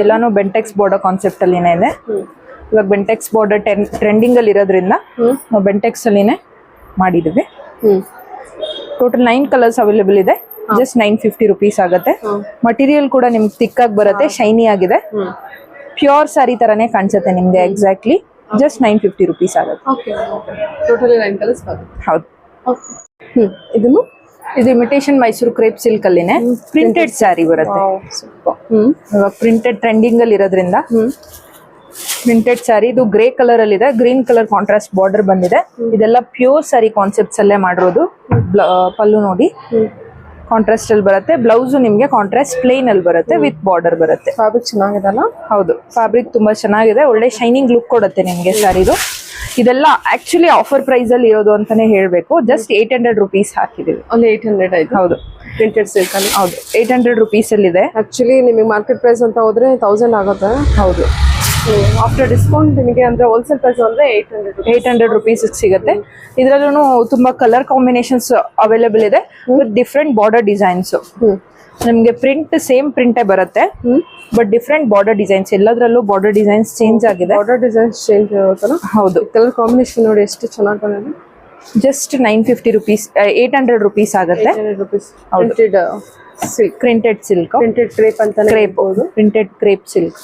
ಎಲ್ಲಾನು ಬೆಂಟೆಕ್ಸ್ ಬಾರ್ಡರ್ ಕಾನ್ಸೆಪ್ಟ್ ಅಲ್ಲಿನೇ ಇದೆ. ಇವಾಗ ಬೆಂಟೆಕ್ಸ್ ಬಾರ್ಡರ್ ಟ್ರೆಂಡಿಂಗ್ ಅಲ್ಲಿ ಇರೋದ್ರಿಂದ ನಾವು ಬೆಂಟೆಕ್ಸ್ ಅಲ್ಲಿನೇ ಮಾಡಿದ್ವಿ. ಟೋಟಲ್ 9 ಕಲರ್ಸ್ ಅವೈಲೇಬಲ್ ಇದೆ. ಜಸ್ಟ್ 950 ರುಪೀಸ್ ಆಗುತ್ತೆ. ಮಟೀರಿಯಲ್ ಕೂಡ ನಿಮ್ಗೆ ಥಿಕ್ ಆಗಿ ಬರುತ್ತೆ, ಶೈನಿ ಆಗಿದೆ. ಪ್ಯೂರ್ ಸ್ಯಾರಿ ತರಾನೇ ಕಾಣಿಸುತ್ತೆ ನಿಮ್ಗೆ ಎಕ್ಸಾಕ್ಟ್ಲಿ. ಜಸ್ಟ್ 950 ರುಪೀಸ್ ಆಗುತ್ತೆ. ಓಕೆ, ಟೋಟಲಿ 9 ಕಲರ್ಸ್ ಬರುತ್ತೆ. ಹೌದು. ಇದನ್ನು ಇದು ಇಮಿಟೇಷನ್ ಮೈಸೂರು ಕ್ರೇಪ್ ಸಿಲ್ಕ್ ಅಲ್ಲಿನೇ ಪ್ರಿಂಟೆಡ್ ಸ್ಯಾರಿ ಬರುತ್ತೆ. ಸೂಪರ್. ಇವಾಗ ಪ್ರಿಂಟೆಡ್ ಟ್ರೆಂಡಿಂಗ್ ಅಲ್ಲಿ ಇರೋದ್ರಿಂದ ಪ್ರಿಂಟೆಡ್ ಸ್ಯಾರಿ. ಇದು ಗ್ರೇ ಕಲರ್ ಅಲ್ಲಿ ಇದೆ, ಗ್ರೀನ್ ಕಲರ್ ಕಾಂಟ್ರಾಸ್ಟ್ ಬಾರ್ಡರ್ ಬಂದಿದೆ. ಇದೆಲ್ಲ ಪ್ಯೂರ್ ಸ್ಯಾರಿ ಕಾನ್ಸೆಪ್ಟ್ಸ್ ಅಲ್ಲೇ ಮಾಡಿರೋದು. ಪಲ್ಲು ನೋಡಿ ಕಾಂಟ್ರಾಸ್ಟ್ ಅಲ್ಲಿ ಬರುತ್ತೆ. ಬ್ಲೌಸ್ ನಿಮ್ಗೆ ಕಾಂಟ್ರಾಸ್ಟ್ ಪ್ಲೇನ್ ಅಲ್ಲಿ ಬರುತ್ತೆ ವಿತ್ ಬಾರ್ಡರ್ ಬರುತ್ತೆ. ಫ್ಯಾಬ್ರಿಕ್ ಚೆನ್ನಾಗಿದೆ ಅಲ್ಲ? ಹೌದು, ಫ್ಯಾಬ್ರಿಕ್ ತುಂಬಾ ಚೆನ್ನಾಗಿದೆ, ಒಳ್ಳೆ ಶೈನಿಂಗ್ ಲುಕ್ ಕೊಡುತ್ತೆ ನಿಮ್ಗೆ ಸ್ಯಾರಿದು. ಇದೆಲ್ಲ ಆಕ್ಚುಲಿ ಆಫರ್ ಪ್ರೈಸ್ ಅಲ್ಲಿ ಇರೋದು ಅಂತಾನೆ ಹೇಳ್ಬೇಕು. ಜಸ್ಟ್ 800 ರುಪೀಸ್ ಹಾಕಿದೀವಿ. ಅಲ್ಲಿ 800 ಆಯ್ತು. ಹೌದು, ಪ್ರಿಂಟೆಡ್ ಸಿಲ್ಕ್ ಅಲ್ಲಿ. ಹೌದು, 800 ರುಪೀಸ್ ಅಲ್ಲಿ ಇದೆ. ಆಕ್ಚುಲಿ ನಿಮಗೆ ಮಾರ್ಕೆಟ್ ಪ್ರೈಸ್ ಅಂತ ಹೋದ್ರೆ 1000 ಆಗುತ್ತೆ. ಹೌದು, ಆಫ್ಟರ್ ಡಿಸ್ಕೌಂಟ್ ನಿಮಗೆ ಅಂದ್ರೆ ಹೋಲ್ಸೇಲ್ ಪ್ರೈಸ್ ಅಂದ್ರೆ 800 ರುಪೀಸ್ ಸಿಗುತ್ತೆ. ಇದ್ರಲ್ಲೂ ತುಂಬಾ ಕಲರ್ ಕಾಂಬಿನೇಷನ್ಸ್ ಅವೈಲೇಬಲ್ ಇದೆ ವಿತ್ ಡಿಫ್ರೆಂಟ್ ಬಾರ್ಡರ್ ಡಿಸೈನ್ಸ್. ನಿಮ್ಗೆ ಪ್ರಿಂಟ್ ಸೇಮ್ ಪ್ರಿಂಟೇ ಬರುತ್ತೆ ಬಟ್ ಡಿಫ್ರೆಂಟ್ ಬಾರ್ಡರ್ ಡಿಸೈನ್ಸ್. ಎಲ್ಲದರಲ್ಲೂ ಬಾರ್ಡರ್ ಡಿಸೈನ್ಸ್ ಚೇಂಜ್ ಆಗಿದೆ. ಬಾರ್ಡರ್ ಡಿಸೈನ್ಸ್ ಚೇಂಜ್ ಆಗುತ್ತಲ್ಲ? ಹೌದು. ಕಲರ್ ಕಾಂಬಿನೇಷನ್ ನೋಡಿ ಎಷ್ಟು ಚೆನ್ನಾಗಿ ಬಂದಿದೆ. ಜಸ್ಟ್ 950 ರುಪೀಸ್, 800 ರುಪೀಸ್ ಆಗುತ್ತೆ. 800 rupees. Printed silk. Printed silk, Printed crepe ಅಂತಾನೆ crepe, printed crepe silk.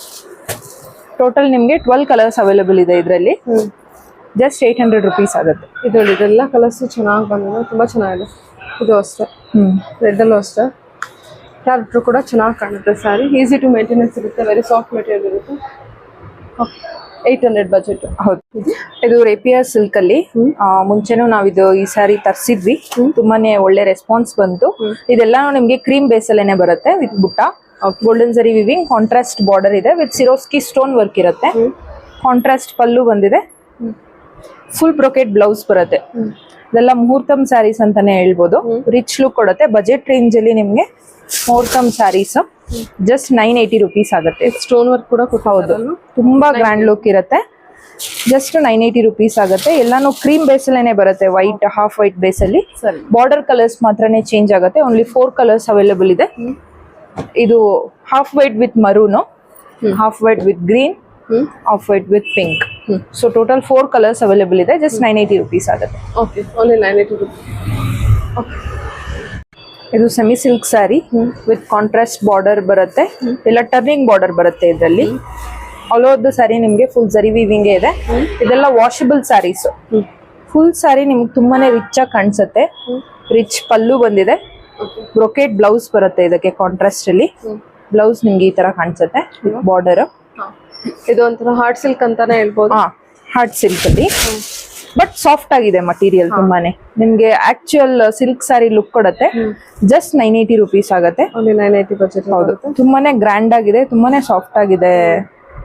Total ನಿಮ್ಗೆ 12 ಕಲರ್ಸ್ ಅವೈಲೇಬಲ್ ಇದೆ ಇದರಲ್ಲಿ. ಜಸ್ಟ್ 800 ರುಪೀಸ್ ಆಗುತ್ತೆ. ಇದರಲ್ಲಿ ಇದೆಲ್ಲ ಕಲರ್ಸ್ ಚೆನ್ನಾಗಿ ಬಂದಿದೆ, ತುಂಬಾ ಚೆನ್ನಾಗಿದೆ. ಇದು ಅಷ್ಟೇ, ರೆಡ್ ಅಲ್ಲೂ ಅಷ್ಟೇ. ಕ್ಯಾರೆಕ್ಟರ್ ಕೂಡ ಚೆನ್ನಾಗಿ ಕಾಣುತ್ತೆ. ಸ್ಯಾರಿ ಈಸಿ ಟು ಮೇಂಟೆನೆನ್ಸ್ ಇರುತ್ತೆ, ವೆರಿ ಸಾಫ್ಟ್ ಮೆಟೀರಿಯಲ್ ಇರುತ್ತೆ. 800 ಬಜೆಟ್. ಹೌದು, ಇದು ರೇಪಿಯರ್ ಸಿಲ್ಕ್ ಅಲ್ಲಿ ಮುಂಚೆನೂ ನಾವಿದು ಈ ಸ್ಯಾರಿ ತರಿಸಿದ್ವಿ. ತುಂಬಾನೇ ಒಳ್ಳೆ ರೆಸ್ಪಾನ್ಸ್ ಬಂತು. ಇದೆಲ್ಲ ನಿಮ್ಗೆ ಕ್ರೀಮ್ ಬೇಸ್ ಅಲ್ಲೇನೆ ಬರುತ್ತೆ ವಿತ್ ಬುಟ್ಟ, golden zari viewing, contrast border ಇದೆ ವಿತ್ ಸಿರೋಸ್ಕಿ ಸ್ಟೋನ್ ವರ್ಕ್ ಇರುತ್ತೆ. ಕಾಂಟ್ರಾಸ್ಟ್ ಪಲ್ಲು ಬಂದಿದೆ, ಫುಲ್ ಬ್ರೊಕೆಟ್ ಬ್ಲೌಸ್ ಬರುತ್ತೆ. ಇದೆಲ್ಲ ಮುಹೂರ್ತಮ್ ಸ್ಯಾರೀಸ್ ಅಂತಾನೆ ಹೇಳ್ಬೋದು. ರಿಚ್ ಲುಕ್ ಕೊಡುತ್ತೆ. ಬಜೆಟ್ ರೇಂಜ್ ಅಲ್ಲಿ ನಿಮ್ಗೆ ಮುಹೂರ್ತಮ್ ಸ್ಯಾರೀಸ್ ಜಸ್ಟ್ 980 ರುಪೀಸ್ ಆಗುತ್ತೆ. ಸ್ಟೋನ್ ವರ್ಕ್ ಕೂಡ ಹೌದು, ತುಂಬಾ ಗ್ರ್ಯಾಂಡ್ ಲುಕ್ ಇರುತ್ತೆ. ಜಸ್ಟ್ 980 ರುಪೀಸ್ ಆಗುತ್ತೆ. ಎಲ್ಲಾನು ಕ್ರೀಮ್ ಬೇಸ್ ಅಲ್ಲೇನೆ ಬರುತ್ತೆ, ವೈಟ್, ಹಾಫ್ ವೈಟ್ ಬೇಸ್ ಅಲ್ಲಿ. ಬಾರ್ಡರ್ ಕಲರ್ಸ್ ಮಾತ್ರನೇ ಚೇಂಜ್ ಆಗುತ್ತೆ. ಓನ್ಲಿ 4 ಕಲರ್ಸ್ ಅವೈಲೇಬಲ್ ಇದೆ. ಇದು half white with ಮರೂನು, half white with green, half white with pink. So total 4 colours available ಇದೆ. ಜಸ್ಟ್ 980 ರುಪೀಸ್ ಆಗುತ್ತೆ. Okay, only 980 rupees. ಇದು semi silk sari with contrast border ಬರುತ್ತೆ. ಎಲ್ಲ turning border ಬರುತ್ತೆ ಇದರಲ್ಲಿ. ಆಲ್ ಓವರ್ ದ ಸ್ಯಾರಿ ನಿಮ್ಗೆ ಫುಲ್ ಜರಿ weaving ಇದೆ. ಇದೆಲ್ಲ ವಾಷಬಲ್ ಸ್ಯಾರೀಸ್. ಫುಲ್ ಸ್ಯಾರಿ ನಿಮ್ಗೆ ತುಂಬಾನೇ ರಿಚ್ ಆಗಿ ಕಾಣಿಸುತ್ತೆ. ರಿಚ್ ಪಲ್ಲು ಬಂದಿದೆ, ಬ್ರೊಕೆಟ್ ಬ್ಲೌಸ್ ಬರುತ್ತೆ ಇದಕ್ಕೆ ಕಾಂಟ್ರಾಸ್ಟ್ ಅಲ್ಲಿ. ಬ್ಲೌಸ್ ನಿಮ್ಗೆ ಈ ತರ ಕಾಣಿಸುತ್ತೆ ಬಾರ್ಡರ್. ಇದು ಒಂಥರ ಹಾರ್ಡ್ ಸಿಲ್ಕ್ ಅಂತಾನೆ ಹೇಳ್ಬೋದು. ಹಾರ್ಡ್ ಸಿಲ್ಕ್ ಅಲ್ಲಿ ಬಟ್ ಸಾಫ್ಟ್ ಆಗಿದೆ ಮಟೀರಿಯಲ್ ತುಂಬಾನೇ. ನಿಮ್ಗೆ ಆಕ್ಚುಯಲ್ ಸಿಲ್ಕ್ ಸ್ಯಾರಿ ಲುಕ್ ಕೊಡುತ್ತೆ. ಜಸ್ಟ್ 980 ರುಪೀಸ್ ಆಗುತ್ತೆ. Only 980 budget. ಹೌದು, ತುಂಬಾನೇ ಗ್ರ್ಯಾಂಡ್ ಆಗಿದೆ, ತುಂಬಾನೇ ಸಾಫ್ಟ್ ಆಗಿದೆ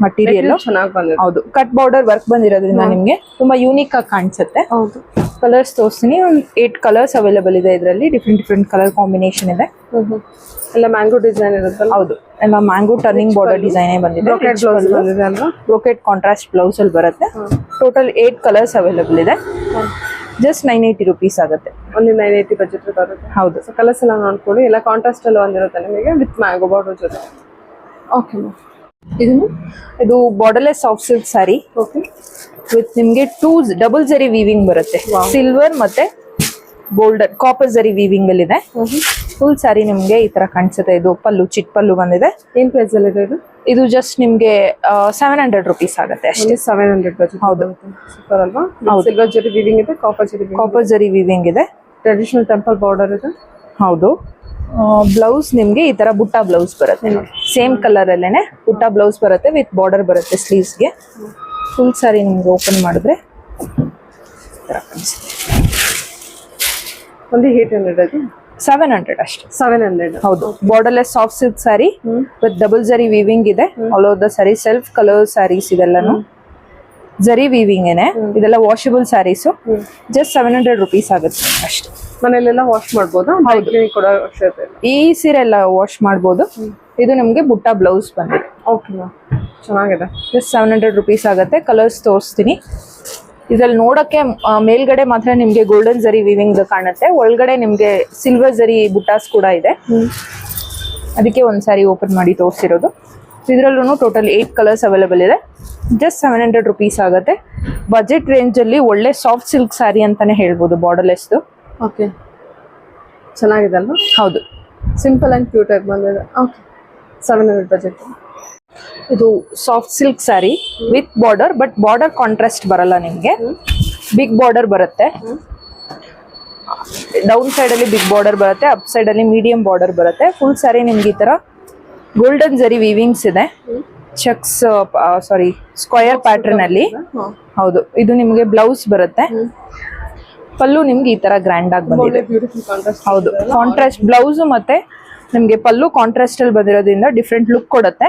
ಮಟೀರಿಯಲ್. ಚೆನ್ನಾಗಿ ಬಂದಿದೆ. ಹೌದು, ಕಟ್ ಬಾರ್ಡರ್ ವರ್ಕ್ ಬಂದಿರೋದ್ರಿಂದ ನಿಮ್ಗೆ ತುಂಬಾ ಯೂನಿಕ್ ಆಗಿ ಕಾಣಿಸುತ್ತೆ. ಹೌದು. ಕಲರ್ಸ್ ತೋರಿಸ್ತೀನಿ. ಒಂದು 8 ಕಲರ್ಸ್ ಅವೈಲೇಬಲ್ ಇದೆ ಇದರಲ್ಲಿ. ಡಿಫ್ರೆಂಟ್ ಕಲರ್ ಕಾಂಬಿನೇಷನ್ ಇದೆ. ಎಲ್ಲ ಮ್ಯಾಂಗೋ ಡಿಸೈನ್ ಇರುತ್ತಲ್ಲ? ಹೌದು, ಎಲ್ಲ ಮ್ಯಾಂಗೋ ಟರ್ನಿಂಗ್ ಬಾರ್ಡರ್ ಡಿಸೈನ್ ಬಂದಿದೆ. ಬ್ರೊಕೆಟ್ ಬ್ಲೌಸ್ ಬಂದಿದೆ ಅಲ್ವಾ? ಬ್ರೊಕೆಟ್ ಕಾಂಟ್ರಾಸ್ಟ್ ಬ್ಲೌಸ್ ಅಲ್ಲಿ ಬರುತ್ತೆ. ಟೋಟಲ್ 8 ಕಲರ್ಸ್ ಅವೈಲೇಬಲ್ ಇದೆ. ಜಸ್ಟ್ 980 ರುಪೀಸ್ ಆಗುತ್ತೆ. ಓನ್ಲಿ 980 ಬಜೆಟ್ ಬರುತ್ತೆ. ಹೌದು, ಸೊ ಕಲರ್ಸ್ ಎಲ್ಲ ನೋಡ್ಕೊಳ್ಳಿ. ಎಲ್ಲ ಕಾಂಟ್ರಾಸ್ಟ್ ಅಲ್ಲಿ ಬಂದಿರುತ್ತೆ ನಿಮಗೆ ವಿತ್ ಮ್ಯಾಂಗೋ ಬಾರ್ಡರ್ ಜೊತೆ. ಓಕೆ, ಇದು borderless soft silk sari. Okay, with ನಿಮ್ಗೆ ಡಬಲ್ ಜರಿ ವೀವಿಂಗ್ ಬರುತ್ತೆ. ಸಿಲ್ವರ್ ಮತ್ತೆ ಗೋಲ್ಡನ್ ಕಾಪರ್ ಜರಿ ವೀವಿಂಗ್ ಅಲ್ಲಿ ಇದೆ. ಫುಲ್ ಸ್ಯಾರಿ ನಿಮ್ಗೆ ಈ ತರ ಕಾಣಿಸುತ್ತೆ. ಇದು ಪಲ್ಲು, ಚಿಟ್ ಪಲ್ಲು ಬಂದಿದೆ. ಏನ್ ಪ್ರೈಸ್ ಅಲ್ಲಿ ಇದೆ ಇದು? ಇದು ಜಸ್ಟ್ ನಿಮ್ಗೆ 700 ರುಪೀಸ್ ಆಗುತ್ತೆ ಅಷ್ಟೇ. 700 ಬಜೆಟ್. ಹೌದು, ಸೂಪರ್ ಅಲ್ವಾ? ಸಿಲ್ವರ್ ಜರಿ ವೀವಿಂಗ್ ಇದೆ, ಕಾಪರ್ ಜರಿ ವೀವಿಂಗ್ ಇದೆ. ಟ್ರೆಡಿಷನಲ್ ಟೆಂಪಲ್ ಬಾರ್ಡರ್ ಇದೆ. ಹೌದು. ಬ್ಲೌಸ್ ನಿಮ್ಗೆ ಈ ತರ ಬುಟ್ಟ ಬ್ಲೌಸ್ ಬರುತ್ತೆ. ಸೇಮ್ ಕಲರ್ ಅಲ್ಲೇನೆ ಬುಟ್ಟ ಬ್ಲೌಸ್ ಬರುತ್ತೆ ವಿತ್ ಬಾರ್ಡರ್ ಬರುತ್ತೆ ಸ್ಲೀವ್ಸ್ಗೆ. ಫುಲ್ ಸ್ಯಾರಿ ನಿಮ್ಗೆ ಓಪನ್ ಮಾಡಿದ್ರೆ ಒಂದು 800 ಇದೆ. 700 ಅಷ್ಟೇ. 700. ಹೌದು, borderless soft silk sari with double zari weaving ಇದೆ. All over the sari self colour saris ಇದೆಲ್ಲಾನು ಜರಿ ವೀವಿಂಗ್ ಏನೆ. ಇದೆಲ್ಲ ವಾಷಬಲ್ ಸ್ಯಾರೀಸ್. ಜಸ್ಟ್ 700 ರುಪೀಸ್ ಆಗುತ್ತೆ ಅಷ್ಟೇ. ಮನೆಯಲ್ಲೆಲ್ಲ ವಾಶ್ ಮಾಡ್ಬೋದಾ? ಕೂಡ ಈ ಸೀರೆ ಎಲ್ಲ ವಾಶ್ ಮಾಡ್ಬೋದು. ಇದು ನಿಮ್ಗೆ ಬುಟ್ಟ ಬ್ಲೌಸ್ ಬಂದಿದೆ. ಓಕೆ, ಚೆನ್ನಾಗಿದೆ. ಜಸ್ಟ್ 700 ರುಪೀಸ್ ಆಗುತ್ತೆ. ಕಲರ್ಸ್ ತೋರಿಸ್ತೀನಿ. ಇದ್ರಲ್ಲಿ ನೋಡಕ್ಕೆ ಮೇಲ್ಗಡೆ ಮಾತ್ರ ನಿಮ್ಗೆ ಗೋಲ್ಡನ್ ಜರಿ ವಿವಿಂಗ್ ಕಾಣುತ್ತೆ. ಒಳಗಡೆ ನಿಮ್ಗೆ ಸಿಲ್ವರ್ ಜರಿ ಬುಟ್ಟಾಸ್ ಕೂಡ ಇದೆ. ಅದಕ್ಕೆ ಒಂದ್ ಸಾರಿ ಓಪನ್ ಮಾಡಿ ತೋರಿಸಿರೋದು. ಇದರಲ್ಲೂ ಟೋಟಲ್ 8 ಕಲರ್ಸ್ ಅವೈಲೇಬಲ್ ಇದೆ. ಜಸ್ಟ್ 700 ರುಪೀಸ್ ಆಗುತ್ತೆ. ಬಜೆಟ್ ರೇಂಜ್ ಅಲ್ಲಿ ಒಳ್ಳೆ ಸಾಫ್ಟ್ ಸಿಲ್ಕ್ ಸ್ಯಾರಿ ಅಂತಾನೆ ಹೇಳ್ಬೋದು, ಬಾರ್ಡರ್ಲೆಸ್. ಓಕೆ, ಚೆನ್ನಾಗಿದೆ ಅಲ್ವಾ? ಹೌದು, ಸಿಂಪಲ್ ಅಂಡ್ ಕ್ಯೂಟ್ ಆಗಿ ಬಂದಿದೆ. Okay, 700 budget. ಇದು soft silk sari with border, but border contrast ಬರಲ್ಲ ನಿಮ್ಗೆ. ಬಿಗ್ ಬಾರ್ಡರ್ ಬರುತ್ತೆ. ಡೌನ್ ಸೈಡ್ ಅಲ್ಲಿ ಬಿಗ್ ಬಾರ್ಡರ್ ಬರುತ್ತೆ, ಅಪ್ ಸೈಡ್ ಅಲ್ಲಿ ಮೀಡಿಯಂ ಬಾರ್ಡರ್ ಬರುತ್ತೆ. ಫುಲ್ ಸ್ಯಾರಿ ನಿಮ್ಗೆ ಈ ತರ ಗೋಲ್ಡನ್ ಜರಿ ವೀವಿಂಗ್ಸ್ ಇದೆ, ಚೆಕ್ಸ್ ಸಾರಿ ಸ್ಕ್ವಯರ್ ಪ್ಯಾಟರ್ನ್ ಅಲ್ಲಿ. ಹೌದು, ಇದು ನಿಮ್ಗೆ ಬ್ಲೌಸ್ ಬರುತ್ತೆ. ಪಲ್ಲು ನಿಮ್ಗೆ ಈ ತರ ಗ್ರ್ಯಾಂಡ್ ಆಗಿ ಬಂದಿದೆ. Beautiful contrast. ಹೌದು, ಕಾಂಟ್ರಾಸ್ಟ್ ಬ್ಲೌಸ್ ಮತ್ತೆ ನಿಮ್ಗೆ ಪಲ್ಲು ಕಾಂಟ್ರಾಸ್ಟ್ ಅಲ್ಲಿ ಬಂದಿರೋದ್ರಿಂದ ಡಿಫ್ರೆಂಟ್ ಲುಕ್ ಕೊಡುತ್ತೆ.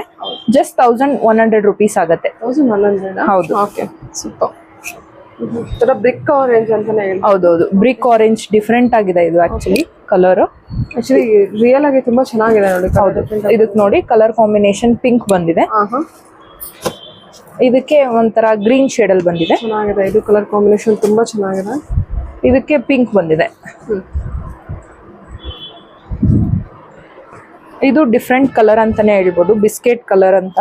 ಜಸ್ಟ್ 1100 rupees ಆಗುತ್ತೆ. 1100. ಹೌದು. Okay, super. ತರ ಬ್ರಿಕ್ ಆರೆಂಜ್ ಅಂತಾನೆ ಹೇಳಿ. ಹೌದೌದು, ಬ್ರಿಕ್ ಆರೆಂಜ್ ಡಿಫ್ರೆಂಟ್ ಆಗಿದೆ ಇದು ಆಕ್ಚುಲಿ ಕಲರ್. ಆಕ್ಚುಲಿ ರಿಯಲ್ ಆಗಿ ತುಂಬಾ ಚೆನ್ನಾಗಿದೆ ನೋಡಿ. ಹೌದು, ಇದಕ್ಕೆ ನೋಡಿ ಕಲರ್ ಕಾಂಬಿನೇಷನ್ ಪಿಂಕ್ ಬಂದಿದೆ. ಇದಕ್ಕೆ ಒಂಥರ ಗ್ರೀನ್ ಶೇಡ್ ಅಲ್ಲಿ ಬಂದಿದೆ. ಚೆನ್ನಾಗಿದೆ, ಇದು ಕಲರ್ ಕಾಂಬಿನೇಷನ್ ತುಂಬಾ ಚೆನ್ನಾಗಿದೆ. ಇದಕ್ಕೆ ಪಿಂಕ್ ಬಂದಿದೆ. ಇದು ಡಿಫ್ರೆಂಟ್ ಕಲರ್ ಅಂತಾನೆ ಹೇಳ್ಬೋದು, ಬಿಸ್ಕೆಟ್ ಕಲರ್ ಅಂತ.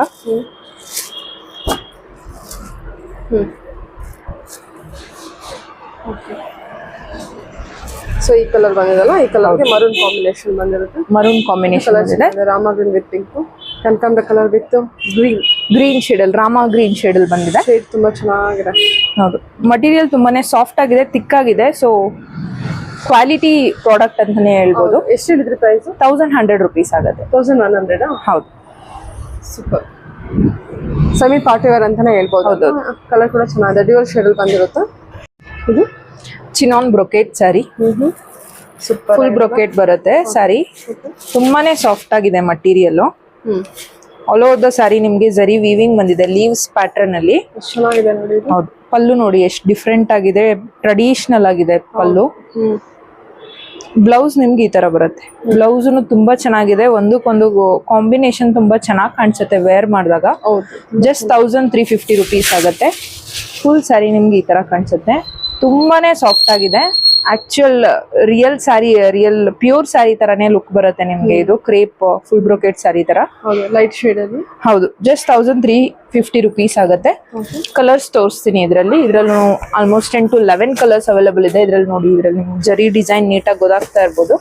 ಸೊ ಈ ಕಲರ್ ಬಂದಿದಲ್ಲ, ಈ ಕಲರ್ಗೆ ಮರೂನ್ ಕಾಂಬಿನೇಷನ್ ಬಂದಿರುತ್ತೆ. ಮರೂನ್ ಕಾಂಬಿನೇಷನ್ ಇದೆ, ರಾಮ ಗ್ರೀನ್ ವಿತ್ ಪಿಂಕ್, ಕನಕಾಂಬರ ಕಲರ್ ವಿತ್ ಗ್ರೀನ್ ಶೇಡ್ ಅಲ್ಲಿ, ರಾಮ ಗ್ರೀನ್ ಶೇಡ್ ಅಲ್ಲಿ ಬಂದಿದೆ. ಶೇಡ್ ತುಂಬಾ ಚೆನ್ನಾಗಿದೆ. ಹೌದು, ಮಟೀರಿಯಲ್ ತುಂಬಾನೇ ಸಾಫ್ಟ್ ಆಗಿದೆ, ಥಿಕ್ ಆಗಿದೆ. ಸೊ ಕ್ವಾಲಿಟಿ ಪ್ರಾಡಕ್ಟ್ ಅಂತಾನೆ ಹೇಳ್ಬೋದು. ಎಷ್ಟು ಹೇಳಿದ್ರಿ ಪ್ರೈಸ್? 1100 rupees ಆಗುತ್ತೆ. 1100. ಹೌದು, ಸೂಪರ್. ಸೆಮಿ ಪಾರ್ಟಿ ವೇರ್ ಅಂತಾನೆ ಹೇಳ್ಬೋದು. ಕಲರ್ ಕೂಡ ಚೆನ್ನಾಗಿದೆ, ಡ್ಯೂಯಲ್ ಶೇಡ್ ಅಲ್ಲಿ ಬಂದಿರುತ್ತೆ. ಇದು chinon brocade sari, super. Full brocade ಬರುತ್ತೆ ಸ್ಯಾರಿ. ತುಂಬಾನೇ ಸಾಫ್ಟ್ ಆಗಿದೆ material. All over the sari ನಿಮ್ಗೆ ಜರಿ ವೀವಿಂಗ್ ಬಂದಿದೆ, ಲೀವ್ಸ್ ಪ್ಯಾಟರ್ನ್ ಅಲ್ಲಿ. ಚೆನ್ನಾಗಿದೆ ನೋಡಿ. ಹೌದು, ಪಲ್ಲು ನೋಡಿ ಎಷ್ಟು ಡಿಫ್ರೆಂಟ್ ಆಗಿದೆ, ಟ್ರೆಡಿಷನಲ್ ಆಗಿದೆ ಪಲ್ಲು. ಬ್ಲೌಸ್ ನಿಮ್ಗೆ ಈ ತರ ಬರುತ್ತೆ. ಬ್ಲೌಸ್ ತುಂಬಾ ಚೆನ್ನಾಗಿದೆ, ಒಂದಕ್ಕೊಂದು ಕಾಂಬಿನೇಷನ್ ತುಂಬಾ ಚೆನ್ನಾಗಿ ಕಾಣಿಸುತ್ತೆ ವೇರ್ ಮಾಡಿದಾಗ. ಜಸ್ಟ್ 1350 rupees ಆಗುತ್ತೆ. ಫುಲ್ ಸ್ಯಾರಿ ನಿಮ್ಗೆ ಈ ತರ ಕಾಣಿಸುತ್ತೆ, ತುಂಬಾನೇ ಸಾಫ್ಟ್ ಆಗಿದೆ. Actual real sari, real pure sari ತರಾನೇ ಲುಕ್ ಬರುತ್ತೆ ನಿಮ್ಗೆ. ಇದು ಕ್ರೇಪ್ ಫುಲ್ ಬ್ರೊಕೆಟ್ ಸ್ಯಾರಿ ತರ. ಲೈಟ್ ಶೇಡ್ ಅಲ್ಲಿ. ಹೌದು, ಜಸ್ಟ್ 1350 rupees ಆಗುತ್ತೆ. ಕಲರ್ಸ್ ತೋರಿಸ್ತೀನಿ ಇದರಲ್ಲಿ. ಆಲ್ಮೋಸ್ಟ್ 10 to 11 ಕಲರ್ಸ್ ಅವೈಲೇಬಲ್ ಇದೆ ಇದ್ರಲ್ಲಿ. ನೋಡಿ, ಇದ್ರಲ್ಲಿ ಜರಿ ಡಿಸೈನ್ ನೀಟಾಗಿ ಗೊತ್ತಾಗ್ತಾ ಇರ್ಬೋದು.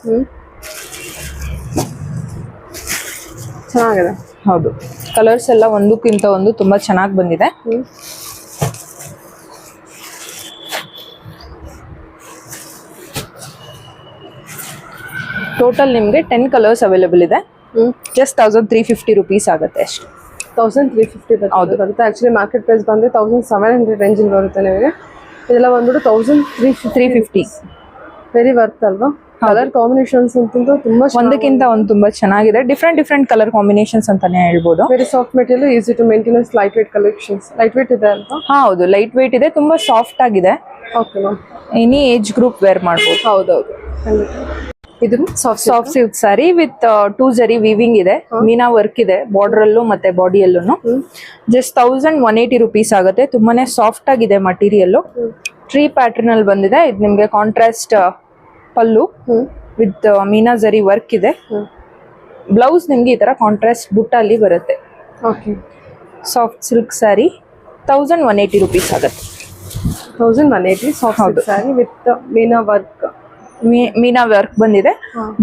ಚೆನ್ನಾಗಿದೆ. ಹೌದು, ಕಲರ್ಸ್ ಎಲ್ಲ ಒಂದಕ್ಕಿಂತ ಒಂದು ತುಂಬಾ ಚೆನ್ನಾಗಿ ಬಂದಿದೆ. ಟೋಟಲ್ ನಿಮ್ಗೆ 10 ಕಲರ್ಸ್ ಅವೈಲೇಬಲ್ ಇದೆ. ಜಸ್ಟ್ 1350 rupees ಆಗುತ್ತೆ ಅಷ್ಟೇ. 1350 ಬರುತ್ತೆ. ಆಕ್ಚುಲಿ ಮಾರ್ಕೆಟ್ ಪ್ರೈಸ್ ಬಂದ್ರೆ 1700 ರೇಂಜ್ ಬರುತ್ತೆ ನಿಮಗೆ. ಇದೆಲ್ಲ ಬಂದ್ಬಿಟ್ಟು 1350. ವೆರಿ ವರ್ತ್ ಅಲ್ವಾ? ಕಲರ್ ಕಾಂಬಿನೇಷನ್ಸ್ ಅಂತಂದು ತುಂಬಾ ಒಂದಕ್ಕಿಂತ ಒಂದು ತುಂಬಾ ಚೆನ್ನಾಗಿದೆ. ಡಿಫ್ರೆಂಟ್ ಕಲರ್ ಕಾಂಬಿನೇಷನ್ಸ್ ಅಂತಾನೆ ಹೇಳ್ಬೋದು. Very soft material, easy to maintenance, light weight collections. Light weight ಇದೆ ಅಲ್ವಾ? ಹೌದು, ಲೈಟ್ ವೇಟ್ ಇದೆ, ತುಂಬಾ ಸಾಫ್ಟ್ ಆಗಿದೆ. Okay ma'am. Any age group wear ಮಾಡ್ಬೋದು. ಹೌದೌದು. ಇದು ಸಾಫ್ಟ್ ಸಿಲ್ಕ್ ಸ್ಯಾರಿ ವಿತ್ 2 ಜರಿ ವೀವಿಂಗ್ ಇದೆ, ಮೀನಾ ವರ್ಕ್ ಇದೆ ಬಾರ್ಡರ್ ಅಲ್ಲೂ ಮತ್ತೆ ಬಾಡಿಯಲ್ಲೂ. ಜಸ್ಟ್ 1180 rupees ಆಗುತ್ತೆ. ತುಂಬಾನೇ ಸಾಫ್ಟ್ ಆಗಿದೆ ಮಟೀರಿಯಲ್. ಟ್ರೀ ಪ್ಯಾಟರ್ನ್ ಅಲ್ಲಿ ಬಂದಿದೆ. ಇದು ನಿಮ್ಗೆ ಕಾಂಟ್ರಾಸ್ಟ್ ಪಲ್ಲು ವಿತ್ ಮೀನಾ ಜರಿ ವರ್ಕ್ ಇದೆ. ಬ್ಲೌಸ್ ನಿಮ್ಗೆ ಈ ತರ ಕಾಂಟ್ರಾಸ್ಟ್ ಬುಟ್ಟಲ್ಲಿ ಬರುತ್ತೆ. Okay, soft silk sari 1180 rupees ಆಗುತ್ತೆ. 1180 soft silk sari with Meena work. Meena work ಬಂದಿದೆ.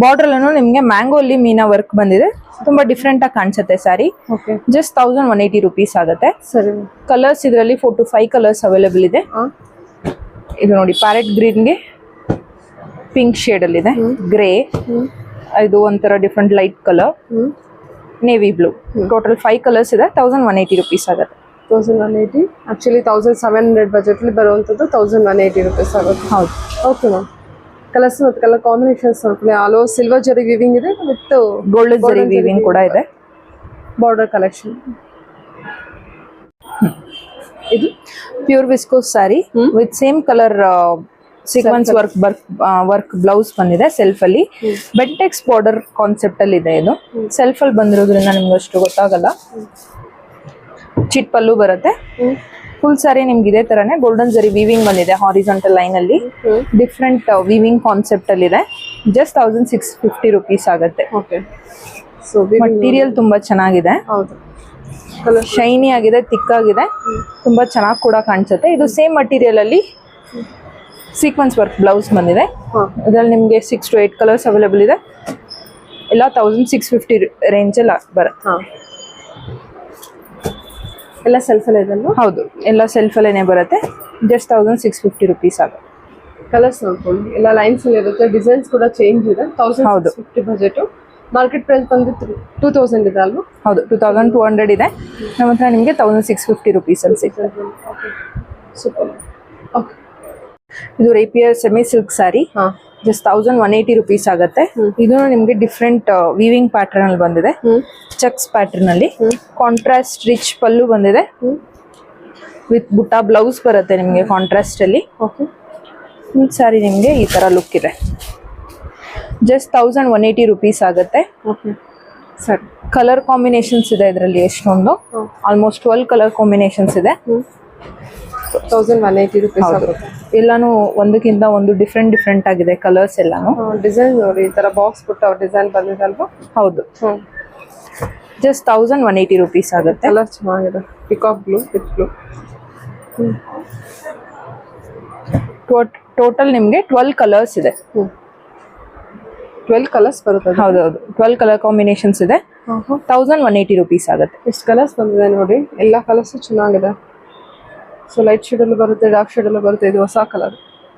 ಬಾರ್ಡರ್ ಅಲ್ಲೂ ನಿಮ್ಗೆ ಮ್ಯಾಂಗೋ ಅಲ್ಲಿ ಮೀನಾ ವರ್ಕ್ ಬಂದಿದೆ. ತುಂಬಾ ಡಿಫ್ರೆಂಟ್ ಆಗಿ ಕಾಣಿಸುತ್ತೆ ಸ್ಯಾರಿ. ಜಸ್ಟ್ 1180 rupees ಆಗುತ್ತೆ. ಸರಿ. ಕಲರ್ಸ್ ಇದರಲ್ಲಿ 4 to 5 ಕಲರ್ಸ್ ಅವೈಲೇಬಲ್ ಇದೆ. ಇದು ನೋಡಿ, ಪ್ಯಾರೆಟ್ ಗ್ರೀನ್ಗೆ ಪಿಂಕ್ ಶೇಡ್ ಅಲ್ಲಿ ಇದೆ, ಗ್ರೇ, ಇದು ಒಂಥರ different light colour, navy blue. Total 5 colours ಇದೆ. 1180 rupees ಆಗುತ್ತೆ. 1180. ಆಕ್ಚುಲಿ 1700 ಬಜೆಟ್ ಅಲ್ಲಿ ಬರುವಂತದ್ದು 1180 rupees ಆಗುತ್ತೆ. ಹೌದು. Okay ma'am. ಕಲರ್ಸ್ ಮತ್ತು ಕಲರ್ ಕಾಂಬಿನೇಷನ್ಸ್ ನೋಡ್ಕೊಳ್ಳಿ. All over silver zari weaving ಇದೆ ವಿತ್ ಗೋಲ್ಡನ್ ಜರಿ ವಿವಿಂಗ್ ಕೂಡ ಇದೆ. Border collection. ಇದು pure viscose sari with same colour sequins work blouse ಬಂದಿದೆ. ಸೆಲ್ಫ್ ಅಲ್ಲಿ ಬೆಂಟೆಕ್ಸ್ ಬಾರ್ಡರ್ ಕಾನ್ಸೆಪ್ಟ್ ಅಲ್ಲಿ ಇದೆ. ಇದು ಸೆಲ್ಫ್ ಅಲ್ಲಿ ಬಂದಿರೋದ್ರಿಂದ ನಿಮ್ಗೆ ಅಷ್ಟು ಗೊತ್ತಾಗಲ್ಲ. ಚಿಟ್ ಪಲ್ಲು ಬರುತ್ತೆ. ಫುಲ್ ಸ್ಯಾರಿ ನಿಮ್ಗೆ ಇದೇ ತರನೇ ಗೋಲ್ಡನ್ ಜರಿ ವೀವಿಂಗ್ ಬಂದಿದೆ ಹಾರಿಜಾಂಟಲ್ ಲೈನ್ ಅಲ್ಲಿ. ಡಿಫ್ರೆಂಟ್ ವೀವಿಂಗ್ ಕಾನ್ಸೆಪ್ಟ್ ಅಲ್ಲಿ ಇದೆ. ಜಸ್ಟ್ 1650 rupees ಆಗುತ್ತೆ. ಓಕೆ. ಸೊ ಮಟೀರಿಯಲ್ ತುಂಬಾ ಚೆನ್ನಾಗಿದೆ. ಹೌದು, ಶೈನಿ ಆಗಿದೆ, ಥಿಕ್ ಆಗಿದೆ, ತುಂಬಾ ಚೆನ್ನಾಗಿ ಕೂಡ ಕಾಣಿಸುತ್ತೆ. ಇದು ಸೇಮ್ ಮಟೀರಿಯಲ್ ಅಲ್ಲಿ ಸೀಕ್ವೆನ್ಸ್ ವರ್ಕ್ ಬ್ಲೌಸ್ ಬಂದಿದೆ. ಇದರಲ್ಲಿ ನಿಮ್ಗೆ 6 to 8 ಕಲರ್ಸ್ ಅವೈಲೇಬಲ್ ಇದೆ. ಎಲ್ಲ 1650 ರೇಂಜ್ ಅಲ್ಲಿ ಬರುತ್ತೆ. ಎಲ್ಲ ಸೆಲ್ಫ್ ಅಲ್ಲೇ ಇದೆಲ್ಲ. ಹೌದು, ಎಲ್ಲ ಸೆಲ್ಫ್ ಅಲ್ಲೇನೆ ಬರುತ್ತೆ. ಜಸ್ಟ್ 1650 rupees ಆಗುತ್ತೆ. ಕಲರ್ಸ್ ನೋಡ್ಕೊಳ್ಳಿ, ಎಲ್ಲ ಲೈನ್ಸ್ ಅಲ್ಲಿ ಇರುತ್ತೆ, ಡಿಸೈನ್ಸ್ ಕೂಡ ಚೇಂಜ್ ಇದೆ. 1650 ಬಜೆಟ್. ಮಾರ್ಕೆಟ್ ಪ್ರೈಸ್ ಬಂದು 2000 ಇದೆ ಅಲ್ವಾ? ಹೌದು, 2200 ಇದೆ. ನಮ್ಮ ಹತ್ರ ನಿಮಗೆ 1650 ರುಪೀಸ್ ಅಲ್ಲಿ ಸಿಗ್ತದೆ. ಸೂಪರ್. ಓಕೆ, ಇದು ರೇಪಿಯರ್ ಸೆಮಿ ಸಿಲ್ಕ್ ಸ್ಯಾರಿ, ಹಾಂ, ಜಸ್ಟ್ 1180 ರುಪೀಸ್ ಆಗುತ್ತೆ. ಇದು ನಿಮಗೆ ಡಿಫ್ರೆಂಟ್ ವೀವಿಂಗ್ ಪ್ಯಾಟರ್ನ್ ಅಲ್ಲಿ ಬಂದಿದೆ, ಚೆಕ್ಸ್ ಪ್ಯಾಟರ್ನ್ ಅಲ್ಲಿ. ಕಾಂಟ್ರಾಸ್ಟ್ ರಿಚ್ ಪಲ್ಲು ಬಂದಿದೆ, ವಿತ್ ಬುಟ್ಟ ಬ್ಲೌಸ್ ಬರುತ್ತೆ ನಿಮಗೆ ಕಾಂಟ್ರಾಸ್ಟ್ ಅಲ್ಲಿ. ಓಕೆ, ಸ್ಯಾರಿ ನಿಮಗೆ ಈ ತರ ಲುಕ್ ಇದೆ. ಜಸ್ಟ್ 1180 ರುಪೀಸ್ ಆಗುತ್ತೆ. ಓಕೆ, ಸರಿ. ಕಲರ್ ಕಾಂಬಿನೇಷನ್ಸ್ ಇದೆ ಇದರಲ್ಲಿ ಎಷ್ಟೊಂದು, ಆಲ್ಮೋಸ್ಟ್ 12 ಕಲರ್ ಕಾಂಬಿನೇಷನ್ಸ್ ಇದೆ. 1180 ರುಪೀಸ್ ಆಗುತ್ತೆ. ಎಲ್ಲಾನು ಒಂದಕ್ಕಿಂತ ಒಂದು ಡಿಫ್ರೆಂಟ್ ಆಗಿದೆ ಕಲರ್ಸ್ ಎಲ್ಲಾನು. ಡಿಸೈನ್ ನೋಡಿ, ಈ ತರ ಬಾಕ್ಸ್ ಬಿಟ್ಟು ಡಿಸೈನ್ ಬಂದಿದೆ ಅಲ್ವಾ? ಹೌದು, ಜಸ್ಟ್ 1180 ರುಪೀಸ್ ಆಗುತ್ತೆ. ಕಲರ್ ಚೆನ್ನಾಗಿದೆ, peacock blue with blue. Total ನಿಮಗೆ 12 ಕಲರ್ಸ್ ಇದೆ. 12 ಕಲರ್ಸ್ ಬರುತ್ತೆ. ಹೌದೌದು, 12 ಕಲರ್ ಕಾಂಬಿನೇಷನ್ಸ್ ಇದೆ. 1180 ರುಪೀಸ್ ಆಗುತ್ತೆ. ಎಷ್ಟು ಕಲರ್ಸ್ ಬಂದಿದೆ ನೋಡಿ, ಎಲ್ಲ ಕಲರ್ಸ್ ಚೆನ್ನಾಗಿದೆ. ಸೊ ಲೈಟ್ ಶೇಡ್ ಅಲ್ಲೂ ಬರುತ್ತೆ, ಡಾರ್ಕ್ ಶೇಡ್ ಅಲ್ಲೂ ಬರುತ್ತೆ. ಇದು ಹೊಸ ಕಲರ್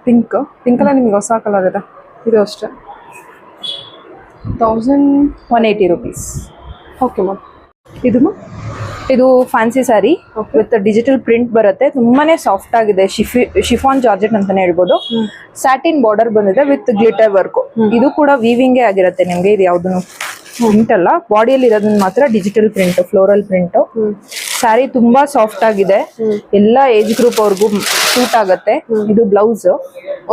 ಪಿಂಕ್ ಎಲ್ಲ ನಿಮಗೆ ಹೊಸ ಕಲರ್ ಇದೆ. ಇದು ಅಷ್ಟೇ 1180 ರುಪೀಸ್. Okay ma'am. ಇದು fancy sari with digital print ಬರುತ್ತೆ. ತುಂಬಾನೇ ಸಾಫ್ಟ್ ಆಗಿದೆ, ಶಿಫಾನ್ ಜಾರ್ಜೆಟ್ ಅಂತಾನೆ ಹೇಳ್ಬೋದು. ಸ್ಯಾಟಿನ್ ಬಾರ್ಡರ್ ಬಂದಿದೆ ವಿತ್ ಗ್ಲಿಟರ್ ವರ್ಕ್. ಇದು ಕೂಡ ವೀವಿಂಗ್ ಆಗಿರುತ್ತೆ ನಿಮ್ಗೆ. ಇದು ಯಾವ್ದು ಪ್ರಿಂಟ್ ಅಲ್ಲ, ಬಾಡಿಯಲ್ಲಿ ಇರೋದನ್ನ ಮಾತ್ರ digital print, floral print. Sari ತುಂಬಾ ಸಾಫ್ಟ್ ಆಗಿದೆ, ಎಲ್ಲಾ ಏಜ್ ಗ್ರೂಪ್ ಅವ್ರಿಗೂ ಸೂಟ್ ಆಗುತ್ತೆ. ಇದು ಬ್ಲೌಸ್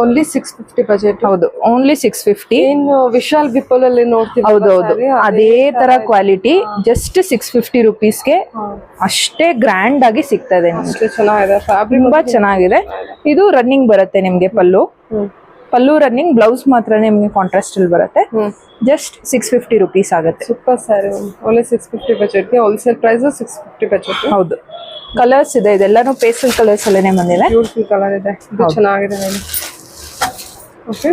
ಓನ್ಲಿ 650 ಬಜೆಟ್. ಹೌದು, ಓನ್ಲಿ 650. ಏನು ವಿಶಾಲ್ ವಿಪಲ್ ಅಲ್ಲಿ ನೋಡ್ತೀವಿ. ಹೌದೌದು, ಅದೇ ತರ ಕ್ವಾಲಿಟಿ, ಜಸ್ಟ್ 650 ರುಪೀಸ್ಗೆ ಅಷ್ಟೇ ಗ್ರ್ಯಾಂಡ್ ಆಗಿ ಸಿಗ್ತದೆ ನಿಮ್ಗೆ. ಚೆನ್ನಾಗಿದೆ, ಫ್ಯಾಬ್ರಿಕ್ ತುಂಬಾ ಚೆನ್ನಾಗಿದೆ. ಇದು ರನ್ನಿಂಗ್ ಬರುತ್ತೆ ನಿಮ್ಗೆ ಪಲ್ಲು ರನ್ನಿಂಗ್, ಬ್ಲೌಸ್ ಮಾತ್ರ ನಿಮ್ಗೆ ಕಾಂಟ್ರಾಸ್ಟ್ ಅಲ್ಲಿ ಬರುತ್ತೆ. ಜಸ್ಟ್ 650 ರುಪೀಸ್ ಆಗುತ್ತೆ. Super sari, only 650 budget. Wholesale price 650 budget. ಹೌದು, ಕಲರ್ಸ್ ಇದೆ, ಇದೆಲ್ಲಾನು ಪೇಸ್ಟಲ್ ಕಲರ್ಸ್ ಅಲ್ಲೇನೆ ಬಂದಿದೆ. ಬ್ಯೂಟಿಫುಲ್ ಕಲರ್ ಇದೆ, ಇದು ಚೆನ್ನಾಗಿದೆ ನೋಡಿ. ಓಕೆ,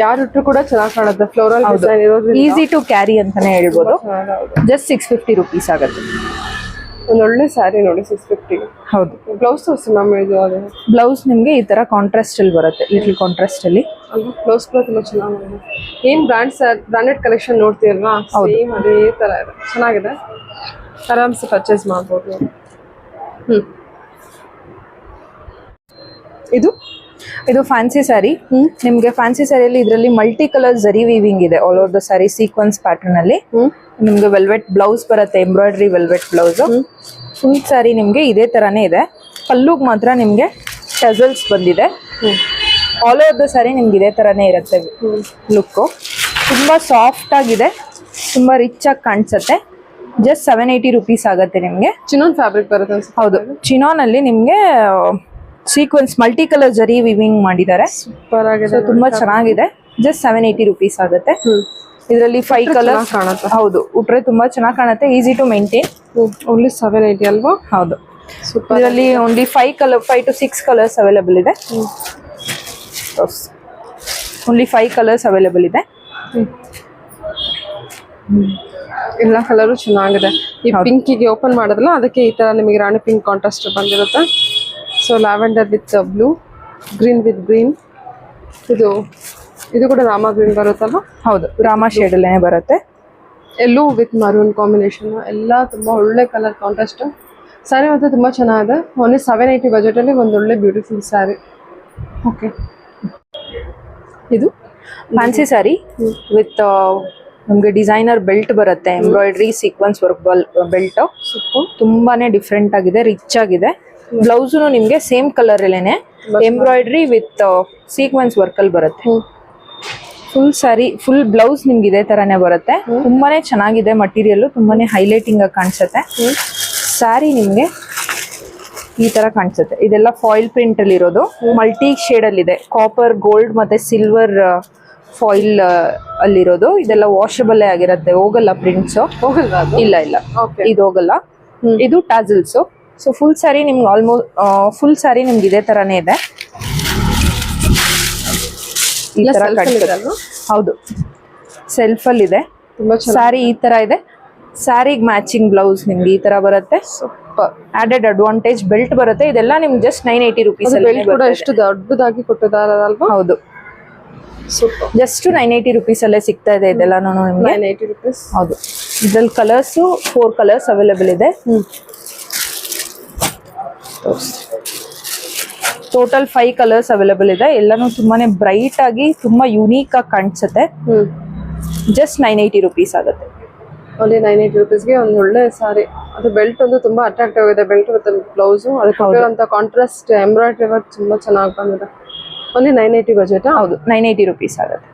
ಯಾರು ಇಟ್ಟರು ಕೂಡ ಚೆನ್ನಾಗಿ ಕಾಣುತ್ತೆ. ಫ್ಲೋರಲ್ ಡಿಸೈನ್ ಇರೋದ್ರಿಂದ ಈಸಿ ಟು ಕ್ಯಾರಿ ಅಂತಾನೆ ಹೇಳ್ಬೋದು. ಜಸ್ಟ್ 650 ರುಪೀಸ್ ಆಗುತ್ತೆ. ಒಂದೊಳ್ಳೆ ಸ್ಯಾರಿ ನೋಡಿ 650. ಹೌದು, ಬ್ಲೌಸ್ ತೋರಿಸಿ ಮ್ಯಾಮ್. ಇದು ಅದೇ ಬ್ಲೌಸ್ ನಿಮ್ಗೆ ಈ ತರ ಕಾಂಟ್ರಾಸ್ಟ್ ಅಲ್ಲಿ ಬರುತ್ತೆ, ಲಿಟಲ್ ಕಾಂಟ್ರಾಸ್ಟ್ ಅಲ್ಲಿ. ಬ್ಲೌಸ್ ಕೂಡ ತುಂಬಾ ಚೆನ್ನಾಗಿದೆ. ಏನ್ ಬ್ರಾಂಡೆಡ್ ಕಲೆಕ್ಷನ್ ನೋಡ್ತೀರಲ್ವಾ, ಸೇಮ್ ಅದೇ ತರ ಇದೆ, ಚೆನ್ನಾಗಿದೆ. ಆರಾಮ್ಸೆ ಪರ್ಚೇಸ್ ಮಾಡ್ಬೋದು. ಇದು ಫ್ಯಾನ್ಸಿ ಸ್ಯಾರಿ. ನಿಮ್ಗೆ ಫ್ಯಾನ್ಸಿ ಸ್ಯಾರಿಯಲ್ಲಿ ಇದರಲ್ಲಿ ಮಲ್ಟಿ ಕಲರ್ ಜರಿ ವೀವಿಂಗ್ ಇದೆ all over the sari, sequence pattern ಅಲ್ಲಿ. ನಿಮ್ಗೆ ವೆಲ್ವೆಟ್ ಬ್ಲೌಸ್ ಬರುತ್ತೆ, embroidery velvet blouse. Full sari ನಿಮ್ಗೆ ಇದೇ ತರಾನೇ ಇದೆ. ಪಲ್ಲುಗ್ ಮಾತ್ರ ನಿಮ್ಗೆ ಟಜಲ್ಸ್ ಬಂದಿದೆ. ಆಲ್ ಓವರ್ ದ ಸ್ಯಾರಿ ನಿಮ್ಗೆ ಇದೇ ತರಾನೇ ಇರುತ್ತೆ ಲುಕ್. ತುಂಬಾ ಸಾಫ್ಟ್ ಆಗಿದೆ, ತುಂಬಾ ರಿಚ್ ಆಗಿ ಕಾಣಿಸುತ್ತೆ. ಜಸ್ಟ್ 780 ರುಪೀಸ್ ಆಗುತ್ತೆ ನಿಮ್ಗೆ. ಚಿನಾನ್ ಫ್ಯಾಬ್ರಿಕ್ ಬರುತ್ತೆ. ಹೌದು, ಚಿನಾನ್ ಅಲ್ಲಿ ನಿಮ್ಗೆ ಸೀಕ್ವೆನ್ಸ್ ಮಲ್ಟಿ ಕಲರ್ ಜರಿ ವಿವಿಂಗ್ ಮಾಡಿದ್ದಾರೆ. ಸೂಪರ್ ಆಗಿದೆ, ತುಂಬಾ ಚೆನ್ನಾಗಿದೆ. ಜಸ್ಟ್ 780 ರುಪೀಸ್ ಆಗುತ್ತೆ. ಇದರಲ್ಲಿ 5 ಕಲರ್ ಕಾಣುತ್ತೆ. ಹೌದು, ಉಟ್ರೆ ತುಂಬಾ ಚೆನ್ನಾಗಿ ಕಾಣುತ್ತೆ, ಈಸಿ ಟು ಮೇಂಟೈನ್. ಓನ್ಲಿ 780 ಅಲ್ವಾ? ಹೌದು, ಸೂಪರ್. ಇದರಲ್ಲಿ ಓನ್ಲಿ 5 to 6 ಕಲರ್ಸ್ ಅವೈಲೇಬಲ್ ಇದೆ. ಓನ್ಲಿ 5 ಕಲರ್ಸ್ ಅವೈಲೇಬಲ್ ಇದೆ. ಎಲ್ಲ ಕಲರು ಚೆನ್ನಾಗಿದೆ. ಈ ಪಿಂಕಿಗೆ ಓಪನ್ ಮಾಡೋದಲ್ಲ, ಅದಕ್ಕೆ ಈ ತರ ನಿಮಗೆ ರಾಣಿ ಪಿಂಕ್ ಕಾಂಟ್ರಾಸ್ಟ್ ಬಂದಿರುತ್ತೆ. So lavender with blue, green with green. ಇದು ಕೂಡ ರಾಮ ಗ್ರೀನ್ ಬರುತ್ತಲ್ವ? ಹೌದು, ರಾಮ ಶೇಡ್ ಅಲ್ಲೇ ಬರುತ್ತೆ. ಎಲ್ಲೋ ವಿತ್ ಮರೂನ್ ಕಾಂಬಿನೇಷನ್, ಎಲ್ಲ ತುಂಬಾ ಒಳ್ಳೆ ಕಲರ್ ಕಾಂಟ್ರಾಸ್ಟ್. ಸ್ಯಾರಿ ಮತ್ತೆ ತುಂಬಾ ಚೆನ್ನಾಗಿದೆ. ಓನ್ಲಿ 780 ಬಜೆಟ್ ಅಲ್ಲಿ ಒಂದು ಒಳ್ಳೆ ಬ್ಯೂಟಿಫುಲ್ ಸ್ಯಾರಿ. ಓಕೆ, ಇದು ಫ್ಯಾನ್ಸಿ ಸ್ಯಾರಿ ವಿತ್ ನಮ್ಗೆ ಡಿಸೈನರ್ ಬೆಲ್ಟ್ ಬರುತ್ತೆ, ಎಂಬ್ರಾಯ್ಡ್ರಿ ಸೀಕ್ವೆನ್ಸ್ ವರ್ಕ್ ಬೆಲ್ಟ್. ತುಂಬಾನೇ ಡಿಫ್ರೆಂಟ್ ಆಗಿದೆ, ರಿಚ್ ಆಗಿದೆ. ಬ್ಲೌಸ್ ನಿಮ್ಗೆ ಸೇಮ್ ಕಲರ್ ಅಲ್ಲೇನೆ ಎಂಬ್ರಾಯ್ಡ್ರಿ ವಿತ್ ಸೀಕ್ವೆನ್ಸ್ ವರ್ಕ್ ಅಲ್ಲಿ ಬರುತ್ತೆ. ಫುಲ್ ಸ್ಯಾರಿ, ಫುಲ್ ಬ್ಲೌಸ್ ನಿಮ್ಗೆ ಇದೇ ತರಾನೇ ಬರುತ್ತೆ. ತುಂಬಾನೇ ಚೆನ್ನಾಗಿದೆ, ಮಟೀರಿಯಲ್ ತುಂಬಾನೇ ಹೈಲೈಟಿಂಗ್ ಆಗಿ ಕಾಣಿಸುತ್ತೆ. ಸ್ಯಾರಿ ನಿಮ್ಗೆ ಈ ತರ ಕಾಣಿಸುತ್ತೆ. ಇದೆಲ್ಲ ಫಾಯಿಲ್ ಪ್ರಿಂಟ್ ಅಲ್ಲಿ ಇರೋದು, ಮಲ್ಟಿ ಶೇಡ್ ಅಲ್ಲಿ ಇದೆ. ಕಾಪರ್, ಗೋಲ್ಡ್ ಮತ್ತೆ ಸಿಲ್ವರ್ ಫಾಯಿಲ್ ಅಲ್ಲಿರೋದು. ಇದೆಲ್ಲ ವಾಷಬಲ್ ಆಗಿರುತ್ತೆ, ಹೋಗಲ್ಲ ಪ್ರಿಂಟ್ಸ್. ಹೋಗಲ್ವಾ? ಇಲ್ಲ, ಇದು ಹೋಗಲ್ಲ. ಇದು ಟಾಜಲ್ಸ್. ಸೊ ಫುಲ್ ಸ್ಯಾರಿ ನಿಮ್ಗೆ ಫುಲ್ ಸ್ಯಾರಿ ನಿಮ್ಗೆ ಇದೇ ತರಾನೇ ಇದೆ. ಈ ತರ ಕಾಣಿಸುತ್ತೆ. ಹೌದು, ಸೆಲ್ಫ್ ಅಲ್ಲಿ ಇದೆ. ಸ್ಯಾರಿ ಈ ತರ ಇದೆ. ಸ್ಯಾರಿಗೆ ಮ್ಯಾಚಿಂಗ್ ಬ್ಲೌಸ್ ನಿಮ್ಗೆ ಈ ತರ ಬರುತ್ತೆ. ಸೂಪರ್. ಆಡೆಡ್ ಅಡ್ವಾಂಟೇಜ್ ಬೆಲ್ಟ್ ಬರುತ್ತೆ. ಇದೆಲ್ಲ ನಿಮ್ಗೆ ಜಸ್ಟ್ 980 ರುಪೀಸ್ ಬೆಲ್ಟ್ ಕೂಡ ಎಷ್ಟು ದೊಡ್ಡದಾಗಿ ಕೊಟ್ಟಿದಾರಲ್ವಾ. ಹೌದು, ಸೂಪರ್. ಜಸ್ಟ್ 980 ರುಪೀಸ್ ಅಲ್ಲೇ ಸಿಗ್ತಾ ಇದೆ ಇದೆಲ್ಲ ನಿಮ್ಗೆ. 980 rupees. ಹೌದು, ಇದ್ರಲ್ಲಿ ಕಲರ್ಸ್ 4 ಕಲರ್ಸ್ ಅವೈಲೇಬಲ್ ಇದೆ. ಟೋಟಲ್ 5 ಕಲರ್ಸ್ ಅವೈಲೇಬಲ್ ಇದೆ. ಎಲ್ಲಾನು ತುಂಬಾನೇ ಬ್ರೈಟ್ ಆಗಿ ತುಂಬಾ ಯುನೀಕ್ ಆಗಿ ಕಾಣಿಸುತ್ತೆ. ಜಸ್ಟ್ 980 ರುಪೀಸ್ ಆಗುತ್ತೆ. ಅಲ್ಲಿ 980 rupeesಗೆ ಒಂದು ಒಳ್ಳೆ ಸಾರಿ. ಅದು ಬೆಲ್ಟ್ ಒಂದು ತುಂಬಾ ಅಟ್ರಾಕ್ಟಿವ್ ಆಗಿದೆ. ಬೆಲ್ಟ್ ಮತ್ತೆ ಬ್ಲೌಸ್ ಅದಕ್ಕೆ ಕಾಂಟ್ರಾಸ್ಟ್ ಎಂಬ್ರಾಯ್ಡ್ರಿ ವರ್ಕ್ ತುಂಬಾ ಚೆನ್ನಾಗಿ ಬಂದಿದೆ. Only 980 budget. ಹೌದು, 980 ರುಪೀಸ್ ಆಗುತ್ತೆ.